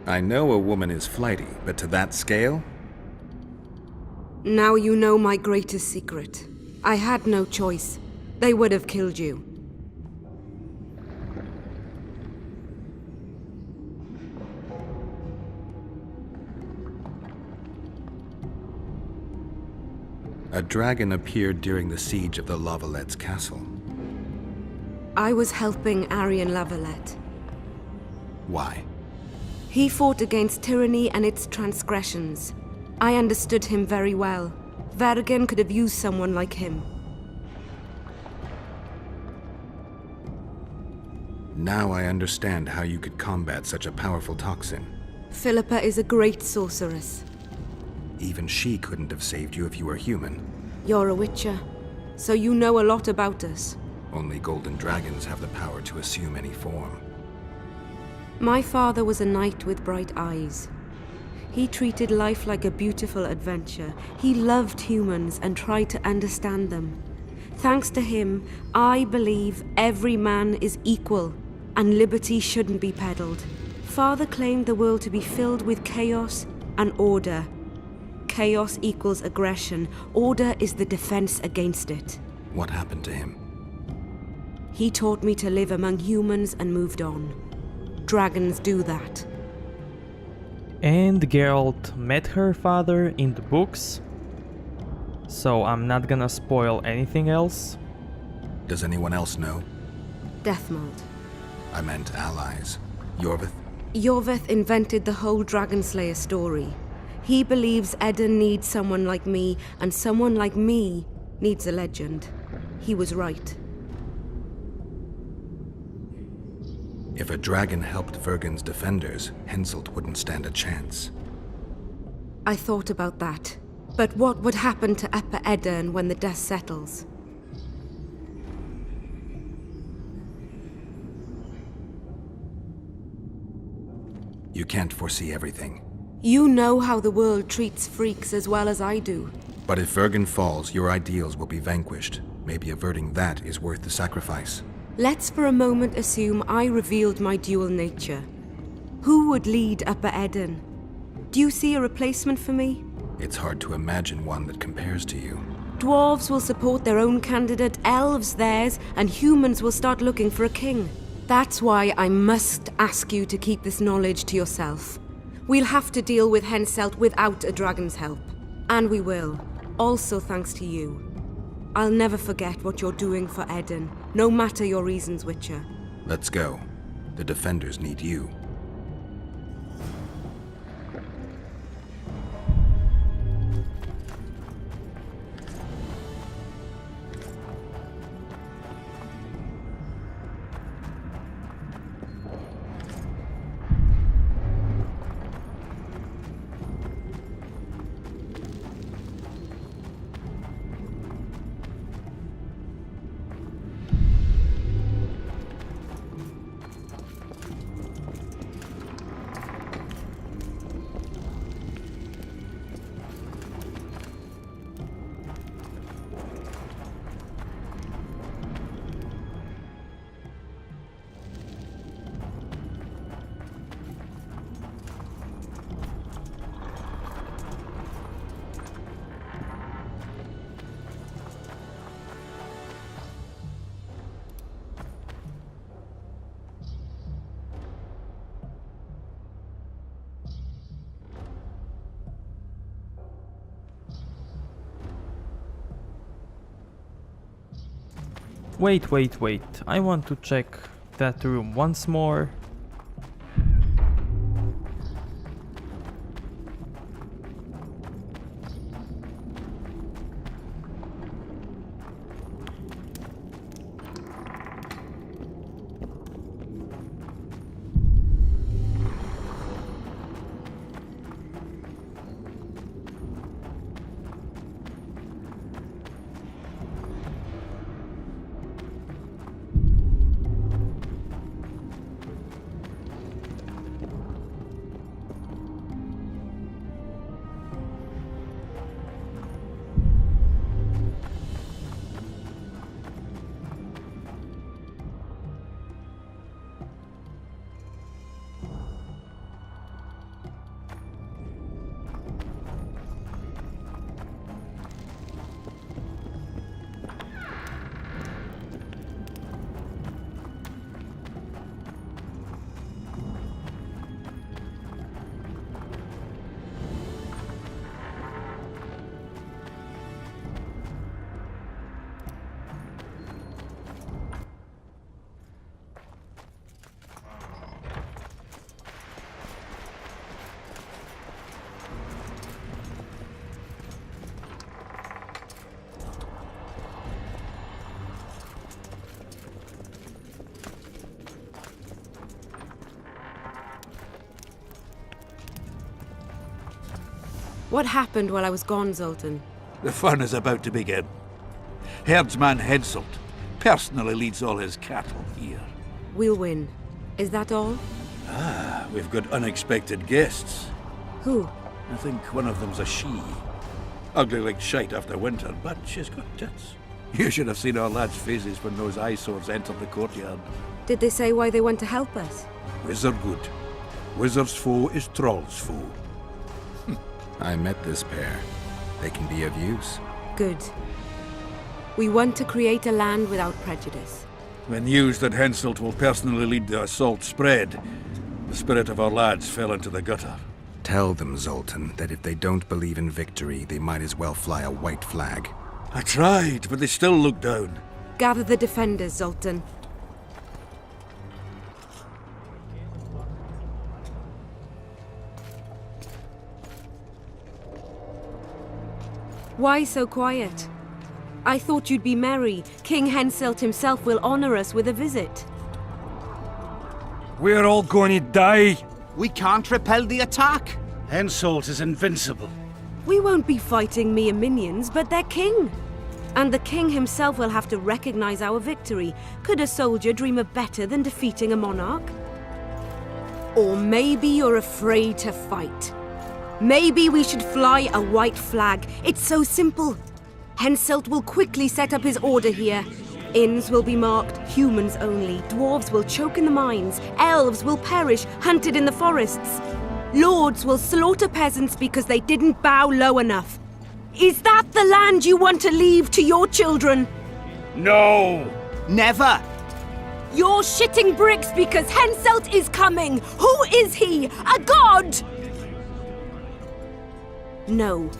I know a woman is flighty, but to that scale? Now you know my greatest secret. I had no choice. They would have killed you. A dragon appeared during the siege of the Lavalette's castle. I was helping Aryan Lavalette. Why? He fought against tyranny and its transgressions. I understood him very well. Vergen could have used someone like him. Now I understand how you could combat such a powerful toxin. Philippa is a great sorceress. Even she couldn't have saved you if you were human. You're a witcher, so you know a lot about us. Only golden dragons have the power to assume any form. My father was a knight with bright eyes. He treated life like a beautiful adventure. He loved humans and tried to understand them. Thanks to him, I believe every man is equal, and liberty shouldn't be peddled. Father claimed the world to be filled with chaos and order. Chaos equals aggression. Order is the defense against it. What happened to him? He taught me to live among humans and moved on. Dragons do that. And Geralt met her father in the books, so I'm not gonna spoil anything else. Does anyone else know? Deathmold. I meant allies. Iorveth? Iorveth invented the whole Dragon Slayer story. He believes Eden needs someone like me, and someone like me needs a legend. He was right. If a dragon helped Vergen's defenders, Henselt wouldn't stand a chance. I thought about that. But what would happen to Upper Eden when the dust settles? You can't foresee everything. You know how the world treats freaks as well as I do. But if Vergen falls, your ideals will be vanquished. Maybe averting that is worth the sacrifice. Let's for a moment assume I revealed my dual nature. Who would lead Upper Eden? Do you see a replacement for me? It's hard to imagine one that compares to you. Dwarves will support their own candidate, elves theirs, and humans will start looking for a king. That's why I must ask you to keep this knowledge to yourself. We'll have to deal with Henselt without a dragon's help. And we will. Also thanks to you. I'll never forget what you're doing for Eden, no matter your reasons, Witcher. Let's go. The defenders need you. Wait. I want to check that room once more. What happened while I was gone, Zoltan? The fun is about to begin. Herdsman Henselt personally leads all his cattle here. We'll win. Is that all? Ah, we've got unexpected guests. Who? I think one of them's a she. Ugly like shite after winter, but she's got tits. You should have seen our lads' faces when those eyesores entered the courtyard. Did they say why they want to help us? Wizard good. Wizard's foe is Troll's foe. I met this pair. They can be of use. Good. We want to create a land without prejudice. When news that Henselt will personally lead the assault spread, the spirit of our lads fell into the gutter. Tell them, Zoltan, that if they don't believe in victory, they might as well fly a white flag. I tried, but they still look down. Gather the defenders, Zoltan. Why so quiet? I thought you'd be merry. King Henselt himself will honor us with a visit. We're all going to die. We can't repel the attack. Henselt is invincible. We won't be fighting mere minions, but their king. And the king himself will have to recognize our victory. Could a soldier dream of better than defeating a monarch? Or maybe you're afraid to fight. Maybe we should fly a white flag. It's so simple. Henselt will quickly set up his order here. Inns will be marked humans only. Dwarves will choke in the mines. Elves will perish, hunted in the forests. Lords will slaughter peasants because they didn't bow low enough. Is that the land you want to leave to your children? No! Never! You're shitting bricks because Henselt is coming! Who is he? A god? No.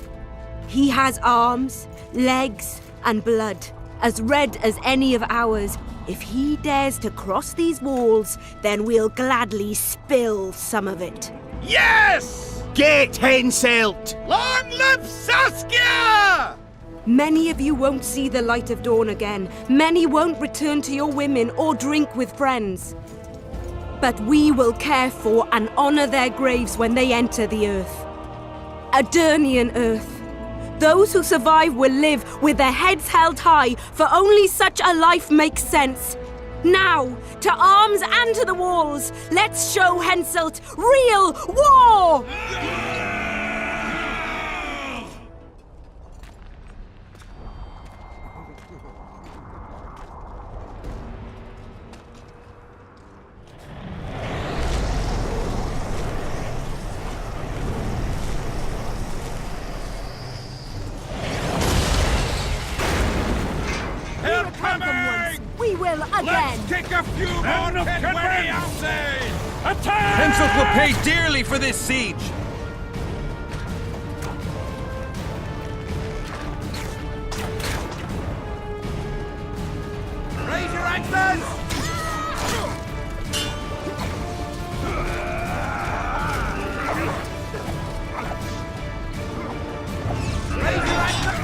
He has arms, legs, and blood, as red as any of ours. If he dares to cross these walls, then we'll gladly spill some of it. Yes! Get Henselt! Long live Saskia! Many of you won't see the light of dawn again. Many won't return to your women or drink with friends. But we will care for and honor their graves when they enter the earth. Adernian earth. Those who survive will live with their heads held high, for only such a life makes sense. Now, to arms and to the walls, let's show Henselt real war! We will again! Let's take a few more headway outside! Attack! Henselt will pay dearly for this siege! Raise your axes! Raise your axes!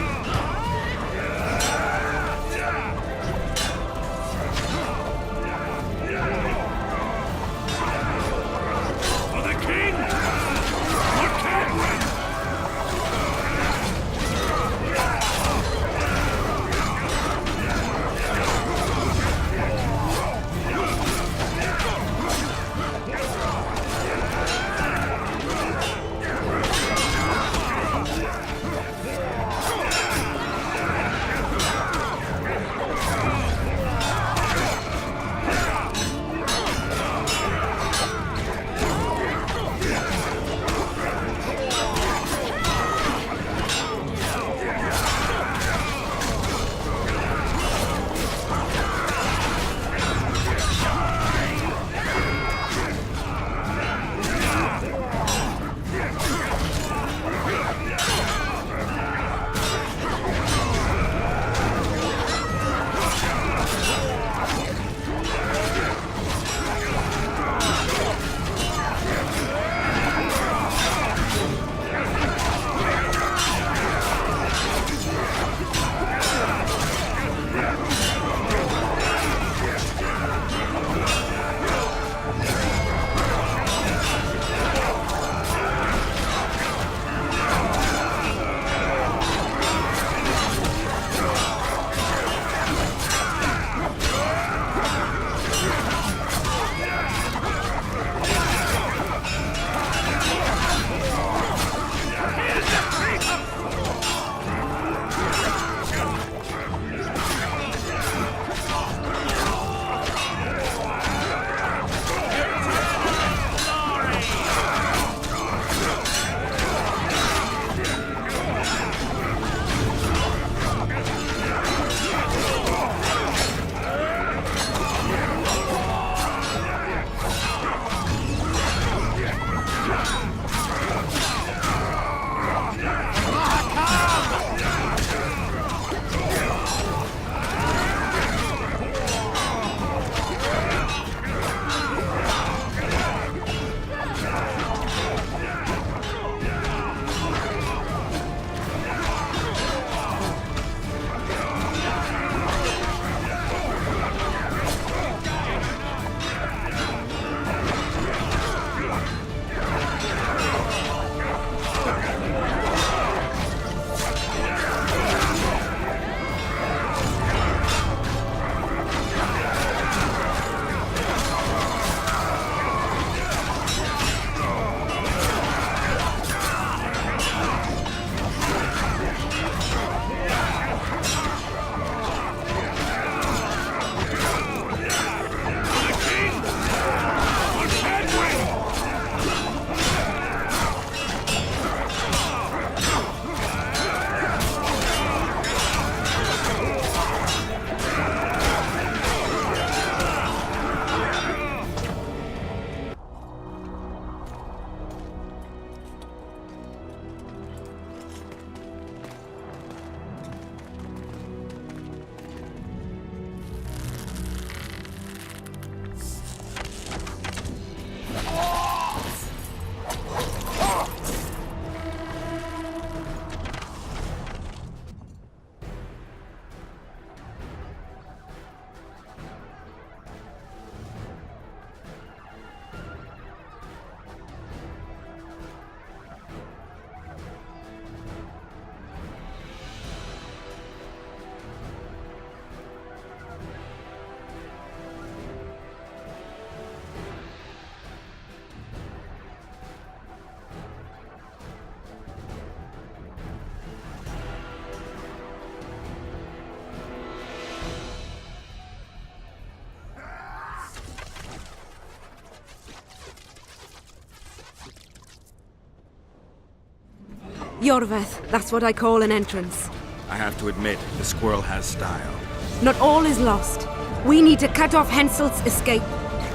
Iorveth, that's what I call an entrance. I have to admit, the squirrel has style. Not all is lost. We need to cut off Henselt's escape.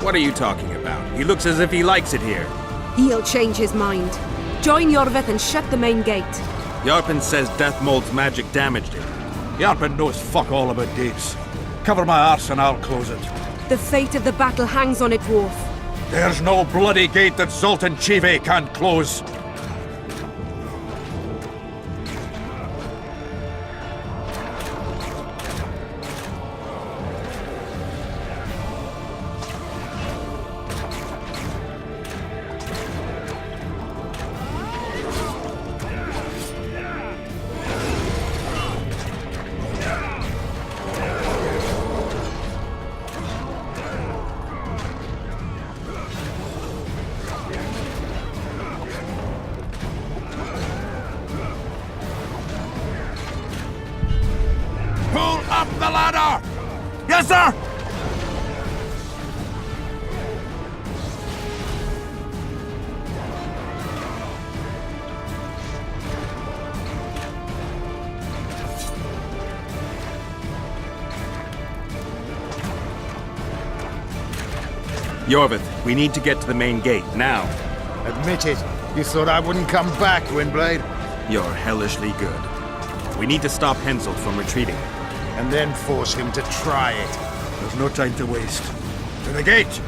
What are you talking about? He looks as if he likes it here. He'll change his mind. Join Iorveth and shut the main gate. Yarpen says Deathmold's magic damaged him. Yarpen knows fuck all about gates. Cover my arse and I'll close it. The fate of the battle hangs on it, Dwarf. There's no bloody gate that Zoltan Chive can't close. Pull up the ladder! Yes, sir! Iorveth, we need to get to the main gate, now. Admit it. You thought I wouldn't come back, Windblade? You're hellishly good. We need to stop Henselt from retreating. And then force him to try it. There's no time to waste. To the gate!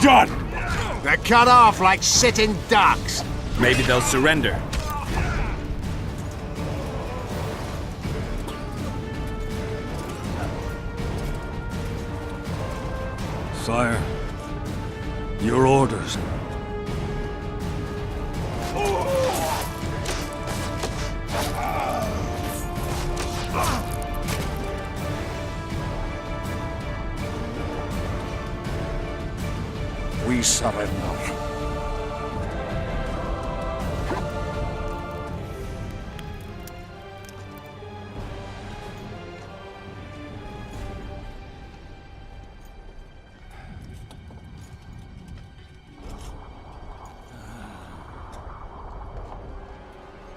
Done! They're cut off like sitting ducks. Maybe they'll surrender. Sire, your orders. We surrender.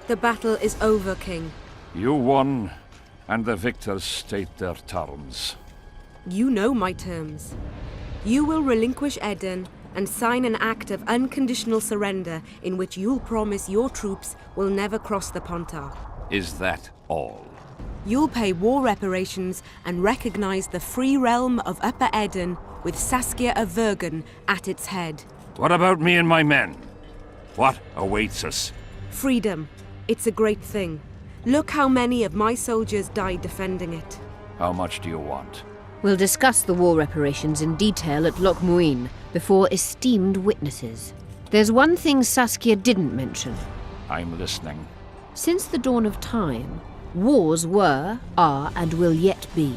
The battle is over, King. You won, and the victors state their terms. You know my terms. You will relinquish Eden and sign an act of unconditional surrender in which you'll promise your troops will never cross the Pontar. Is that all? You'll pay war reparations and recognize the free realm of Upper Eden with Saskia of Vergen at its head. What about me and my men? What awaits us? Freedom. It's a great thing. Look how many of my soldiers died defending it. How much do you want? We'll discuss the war reparations in detail at Loc Muinne before esteemed witnesses. There's one thing Saskia didn't mention. I'm listening. Since the dawn of time, wars were, are, and will yet be.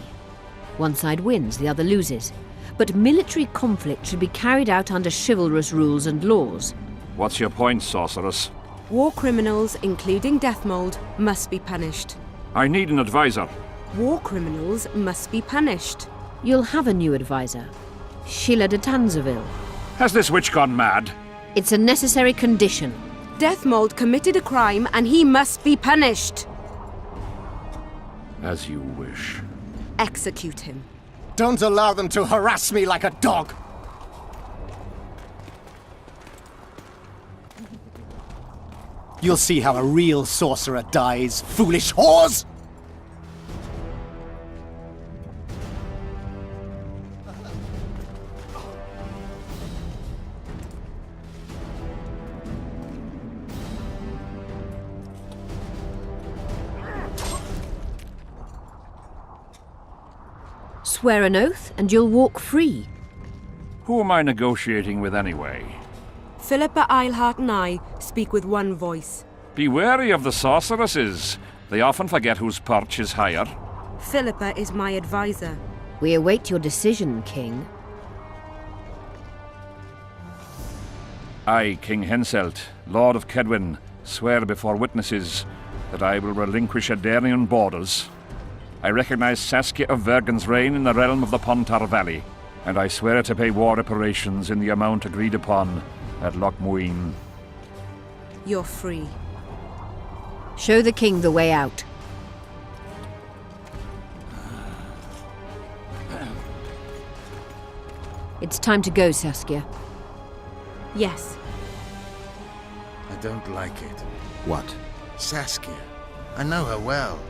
One side wins, the other loses. But military conflict should be carried out under chivalrous rules and laws. What's your point, sorceress? War criminals, including Deathmold, must be punished. I need an advisor. War criminals must be punished. You'll have a new advisor. Sheila de Tanzeville. Has this witch gone mad? It's a necessary condition. Deathmold committed a crime and he must be punished. As you wish. Execute him. Don't allow them to harass me like a dog! You'll see how a real sorcerer dies, foolish whores! Swear an oath and you'll walk free. Who am I negotiating with anyway? Philippa Eilhart and I speak with one voice. Be wary of the sorceresses. They often forget whose perch is higher. Philippa is my advisor. We await your decision, King. I, King Henselt, Lord of Kedwin, swear before witnesses that I will relinquish Adarian borders. I recognize Saskia of Vergen's reign in the realm of the Pontar Valley, and I swear to pay war reparations in the amount agreed upon at Loc Muinne. You're free. Show the king the way out. It's time to go, Saskia. Yes. I don't like it. What? Saskia. I know her well.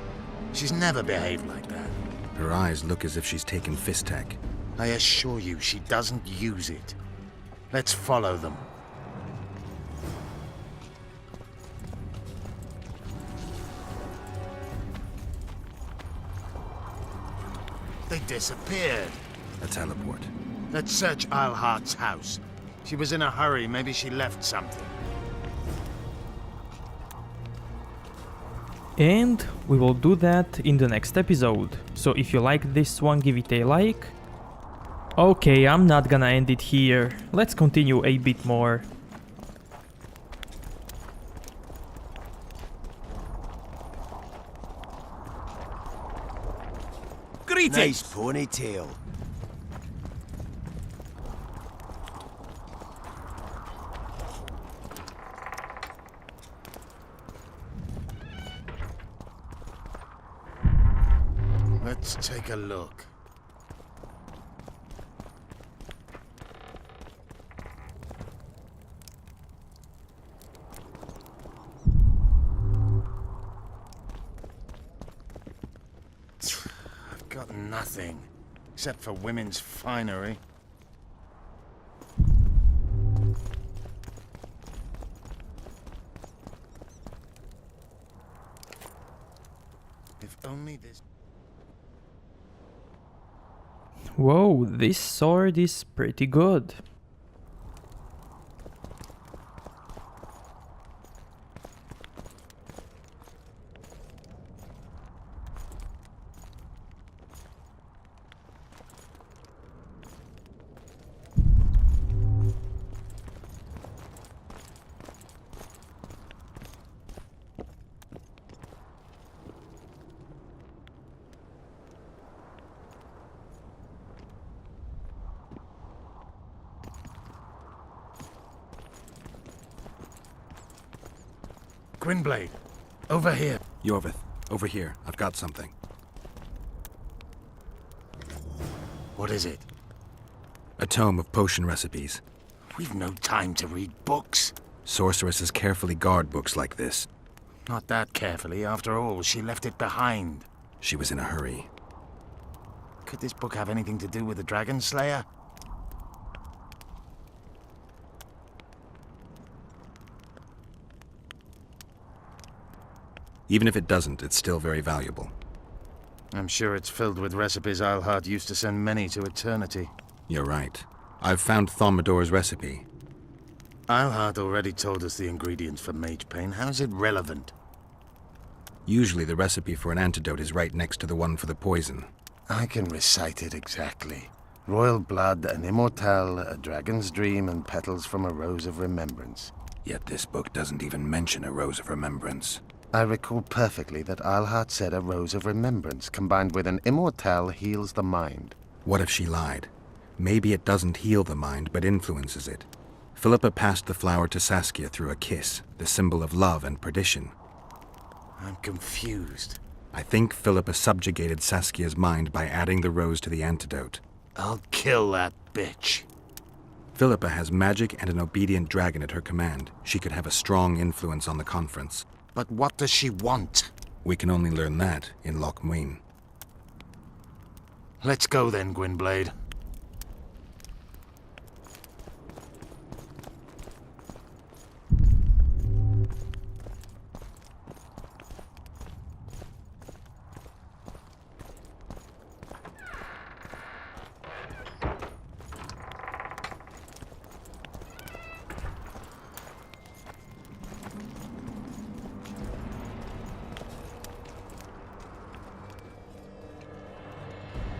She's never behaved like that. Her eyes look as if she's taken Fistek. I assure you, she doesn't use it. Let's follow them. They disappeared. A teleport. Let's search Eilhart's house. She was in a hurry. Maybe she left something. And we will do that in the next episode. So if you like this one, give it a like. Okay, I'm not gonna end it here. Let's continue a bit more. Greetings! Nice ponytail. Let's take a look. I've got nothing, except for women's finery. If only this... Whoa, this sword is pretty good. Gwynblade, over here. Iorveth, over here. I've got something. What is it? A tome of potion recipes. We've no time to read books. Sorceresses carefully guard books like this. Not that carefully. After all, she left it behind. She was in a hurry. Could this book have anything to do with the Dragon Slayer? Even if it doesn't, it's still very valuable. I'm sure it's filled with recipes Eilhart used to send many to eternity. You're right. I've found Thaumadour's recipe. Eilhart already told us the ingredients for mage pain. How's it relevant? Usually the recipe for an antidote is right next to the one for the poison. I can recite it exactly. Royal blood, an immortelle, a dragon's dream, and petals from a rose of remembrance. Yet this book doesn't even mention a rose of remembrance. I recall perfectly that Eilhart said a rose of remembrance combined with an immortelle heals the mind. What if she lied? Maybe it doesn't heal the mind, but influences it. Philippa passed the flower to Saskia through a kiss, the symbol of love and perdition. I'm confused. I think Philippa subjugated Saskia's mind by adding the rose to the antidote. I'll kill that bitch. Philippa has magic and an obedient dragon at her command. She could have a strong influence on the conference. But what does she want? We can only learn that in Loc Muinne. Let's go then, Gwynblade.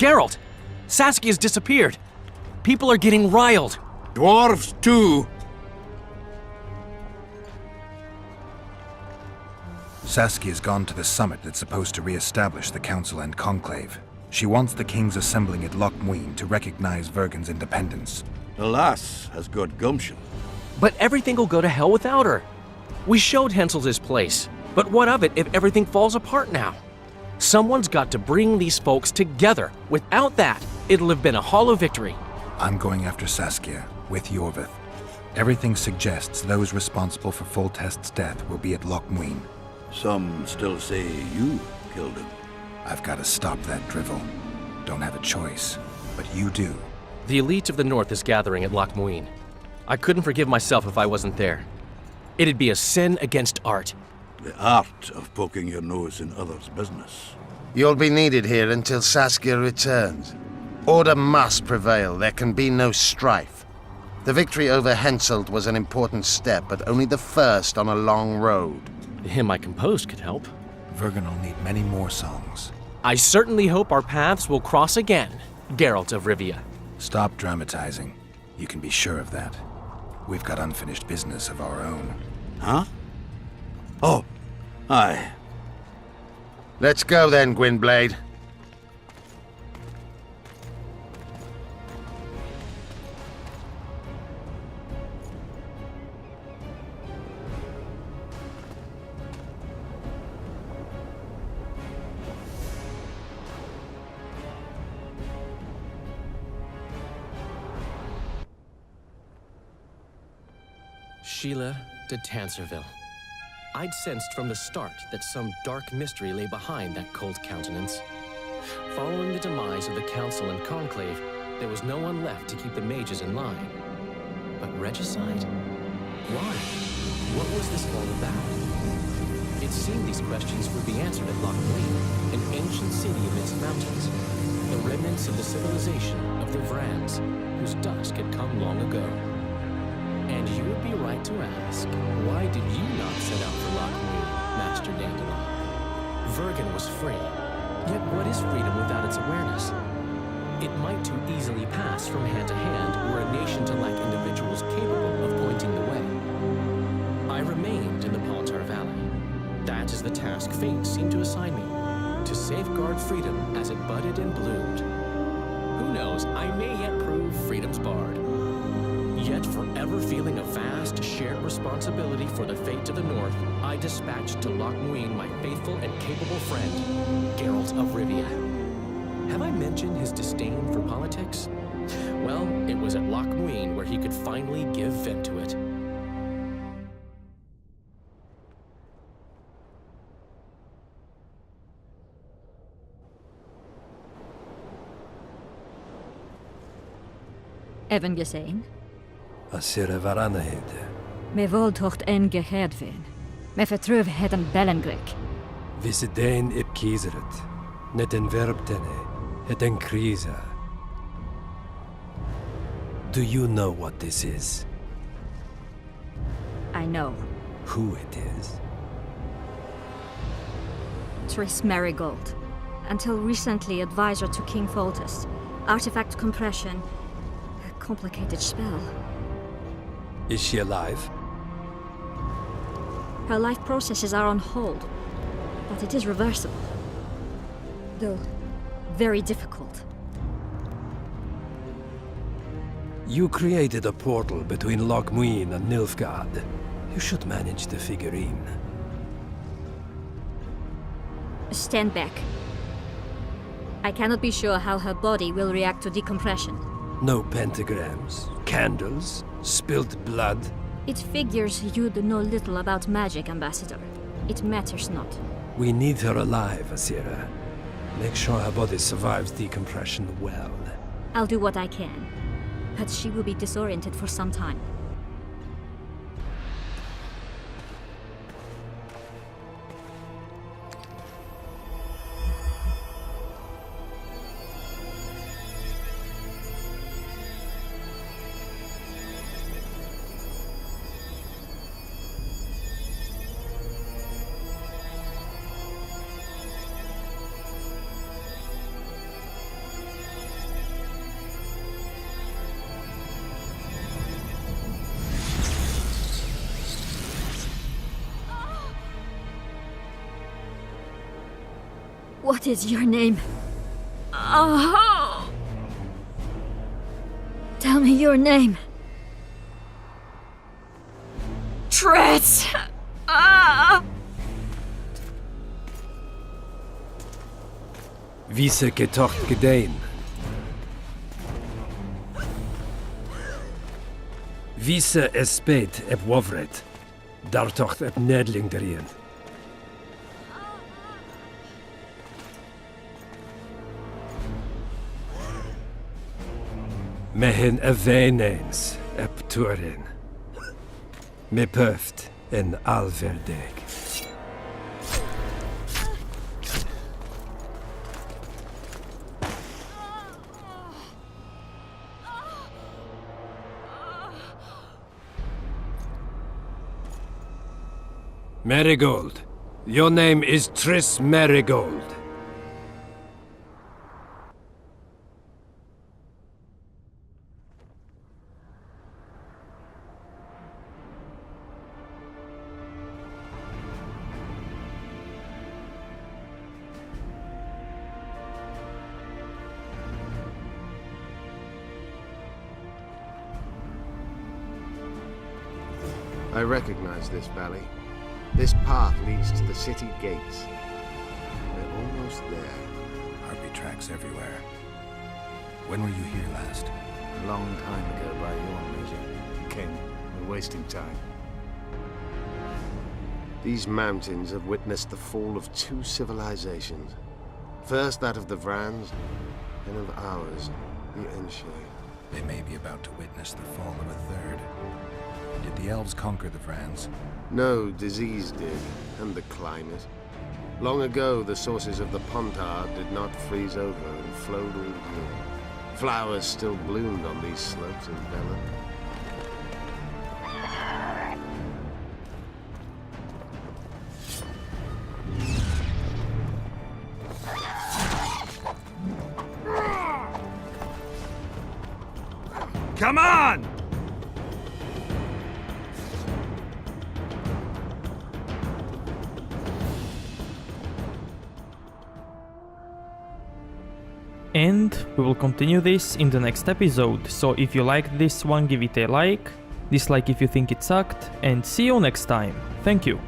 Geralt! Saskia's disappeared. People are getting riled. Dwarves, too. Saskia's gone to the summit that's supposed to re-establish the Council and Conclave. She wants the kings assembling at Loc Muinne to recognize Vergen's independence. The lass has good gumption. But everything will go to hell without her. We showed Hensel's his place, but what of it if everything falls apart now? Someone's got to bring these folks together. Without that, it'll have been a hollow victory. I'm going after Saskia, with Iorveth. Everything suggests those responsible for Foltest's death will be at Loc Muinne. Some still say you killed him. I've got to stop that drivel. Don't have a choice, but you do. The elite of the North is gathering at Loc Muinne. I couldn't forgive myself if I wasn't there. It'd be a sin against art. The art of poking your nose in others' business. You'll be needed here until Saskia returns. Order must prevail. There can be no strife. The victory over Henselt was an important step, but only the first on a long road. The hymn I composed could help. Vergen will need many more songs. I certainly hope our paths will cross again, Geralt of Rivia. Stop dramatizing. You can be sure of that. We've got unfinished business of our own. Huh? Oh, aye. Let's go then, Gwynblade. Sheila de Tanserville. I'd sensed from the start that some dark mystery lay behind that cold countenance. Following the demise of the Council and Conclave, there was no one left to keep the mages in line. But regicide? Why? What was this all about? It seemed these questions would be answered at Loc Muinne, an ancient city amidst mountains, the remnants of the civilization of the Vrans, whose dusk had come long ago. And you would be right to ask, why did you not set out for Loc Muinne, Master Dandelion? Vergen was free, yet what is freedom without its awareness? It might too easily pass from hand to hand were a nation to lack individuals capable of pointing the way. I remained in the Paltar Valley. That is the task fate seemed to assign me, to safeguard freedom as it budded and bloomed. Who knows, I may yet prove freedom's bard. Yet forever feeling a vast, shared responsibility for the fate of the North, I dispatched to Loc Muinne my faithful and capable friend, Geralt of Rivia. Have I mentioned his disdain for politics? Well, it was at Loc Muinne where he could finally give vent to it. Even gesehen? Asira varanahede. Me voltocht en gehedvin. Me vertruv heden Bellengrik. Visidein ip kieseret. Net en verbtene. Het en krisa. Do you know what this is? I know. Who it is? Triss Marigold. Until recently advisor to King Foltest. Artifact compression. A complicated spell. Is she alive? Her life processes are on hold, but it is reversible. Though, very difficult. You created a portal between Loc Muinne and Nilfgaard. You should manage the figurine. Stand back. I cannot be sure how her body will react to decompression. No pentagrams, candles, spilled blood. It figures you do know little about magic, Ambassador. It matters not. We need her alive, Asira. Make sure her body survives decompression well. I'll do what I can, but she will be disoriented for some time. What is your name? Oh! Tell me your name. Triss! Ah! Vise getocht gedein. Vise espet eb wovret. Dartocht eb nedling derien. Mehen eveneens eb turin. Me puft en alverdeg. Marigold. Your name is Triss Marigold. I recognize this valley. This path leads to the city gates. We're almost there. Harpy tracks everywhere. When were you here last? A long time ago by your measure. King, we're wasting time. These mountains have witnessed the fall of two civilizations. First that of the Vrans, then of ours, the Enshe. They may be about to witness the fall of a third. Did the elves conquer the Vrans? No, disease did, and the climate. Long ago, the sources of the Pontard did not freeze over and flowed all year. Flowers still bloomed on these slopes in Velen. Come on! And we will continue this in the next episode, so if you liked this one, give it a like, dislike if you think it sucked, and see you next time. Thank you.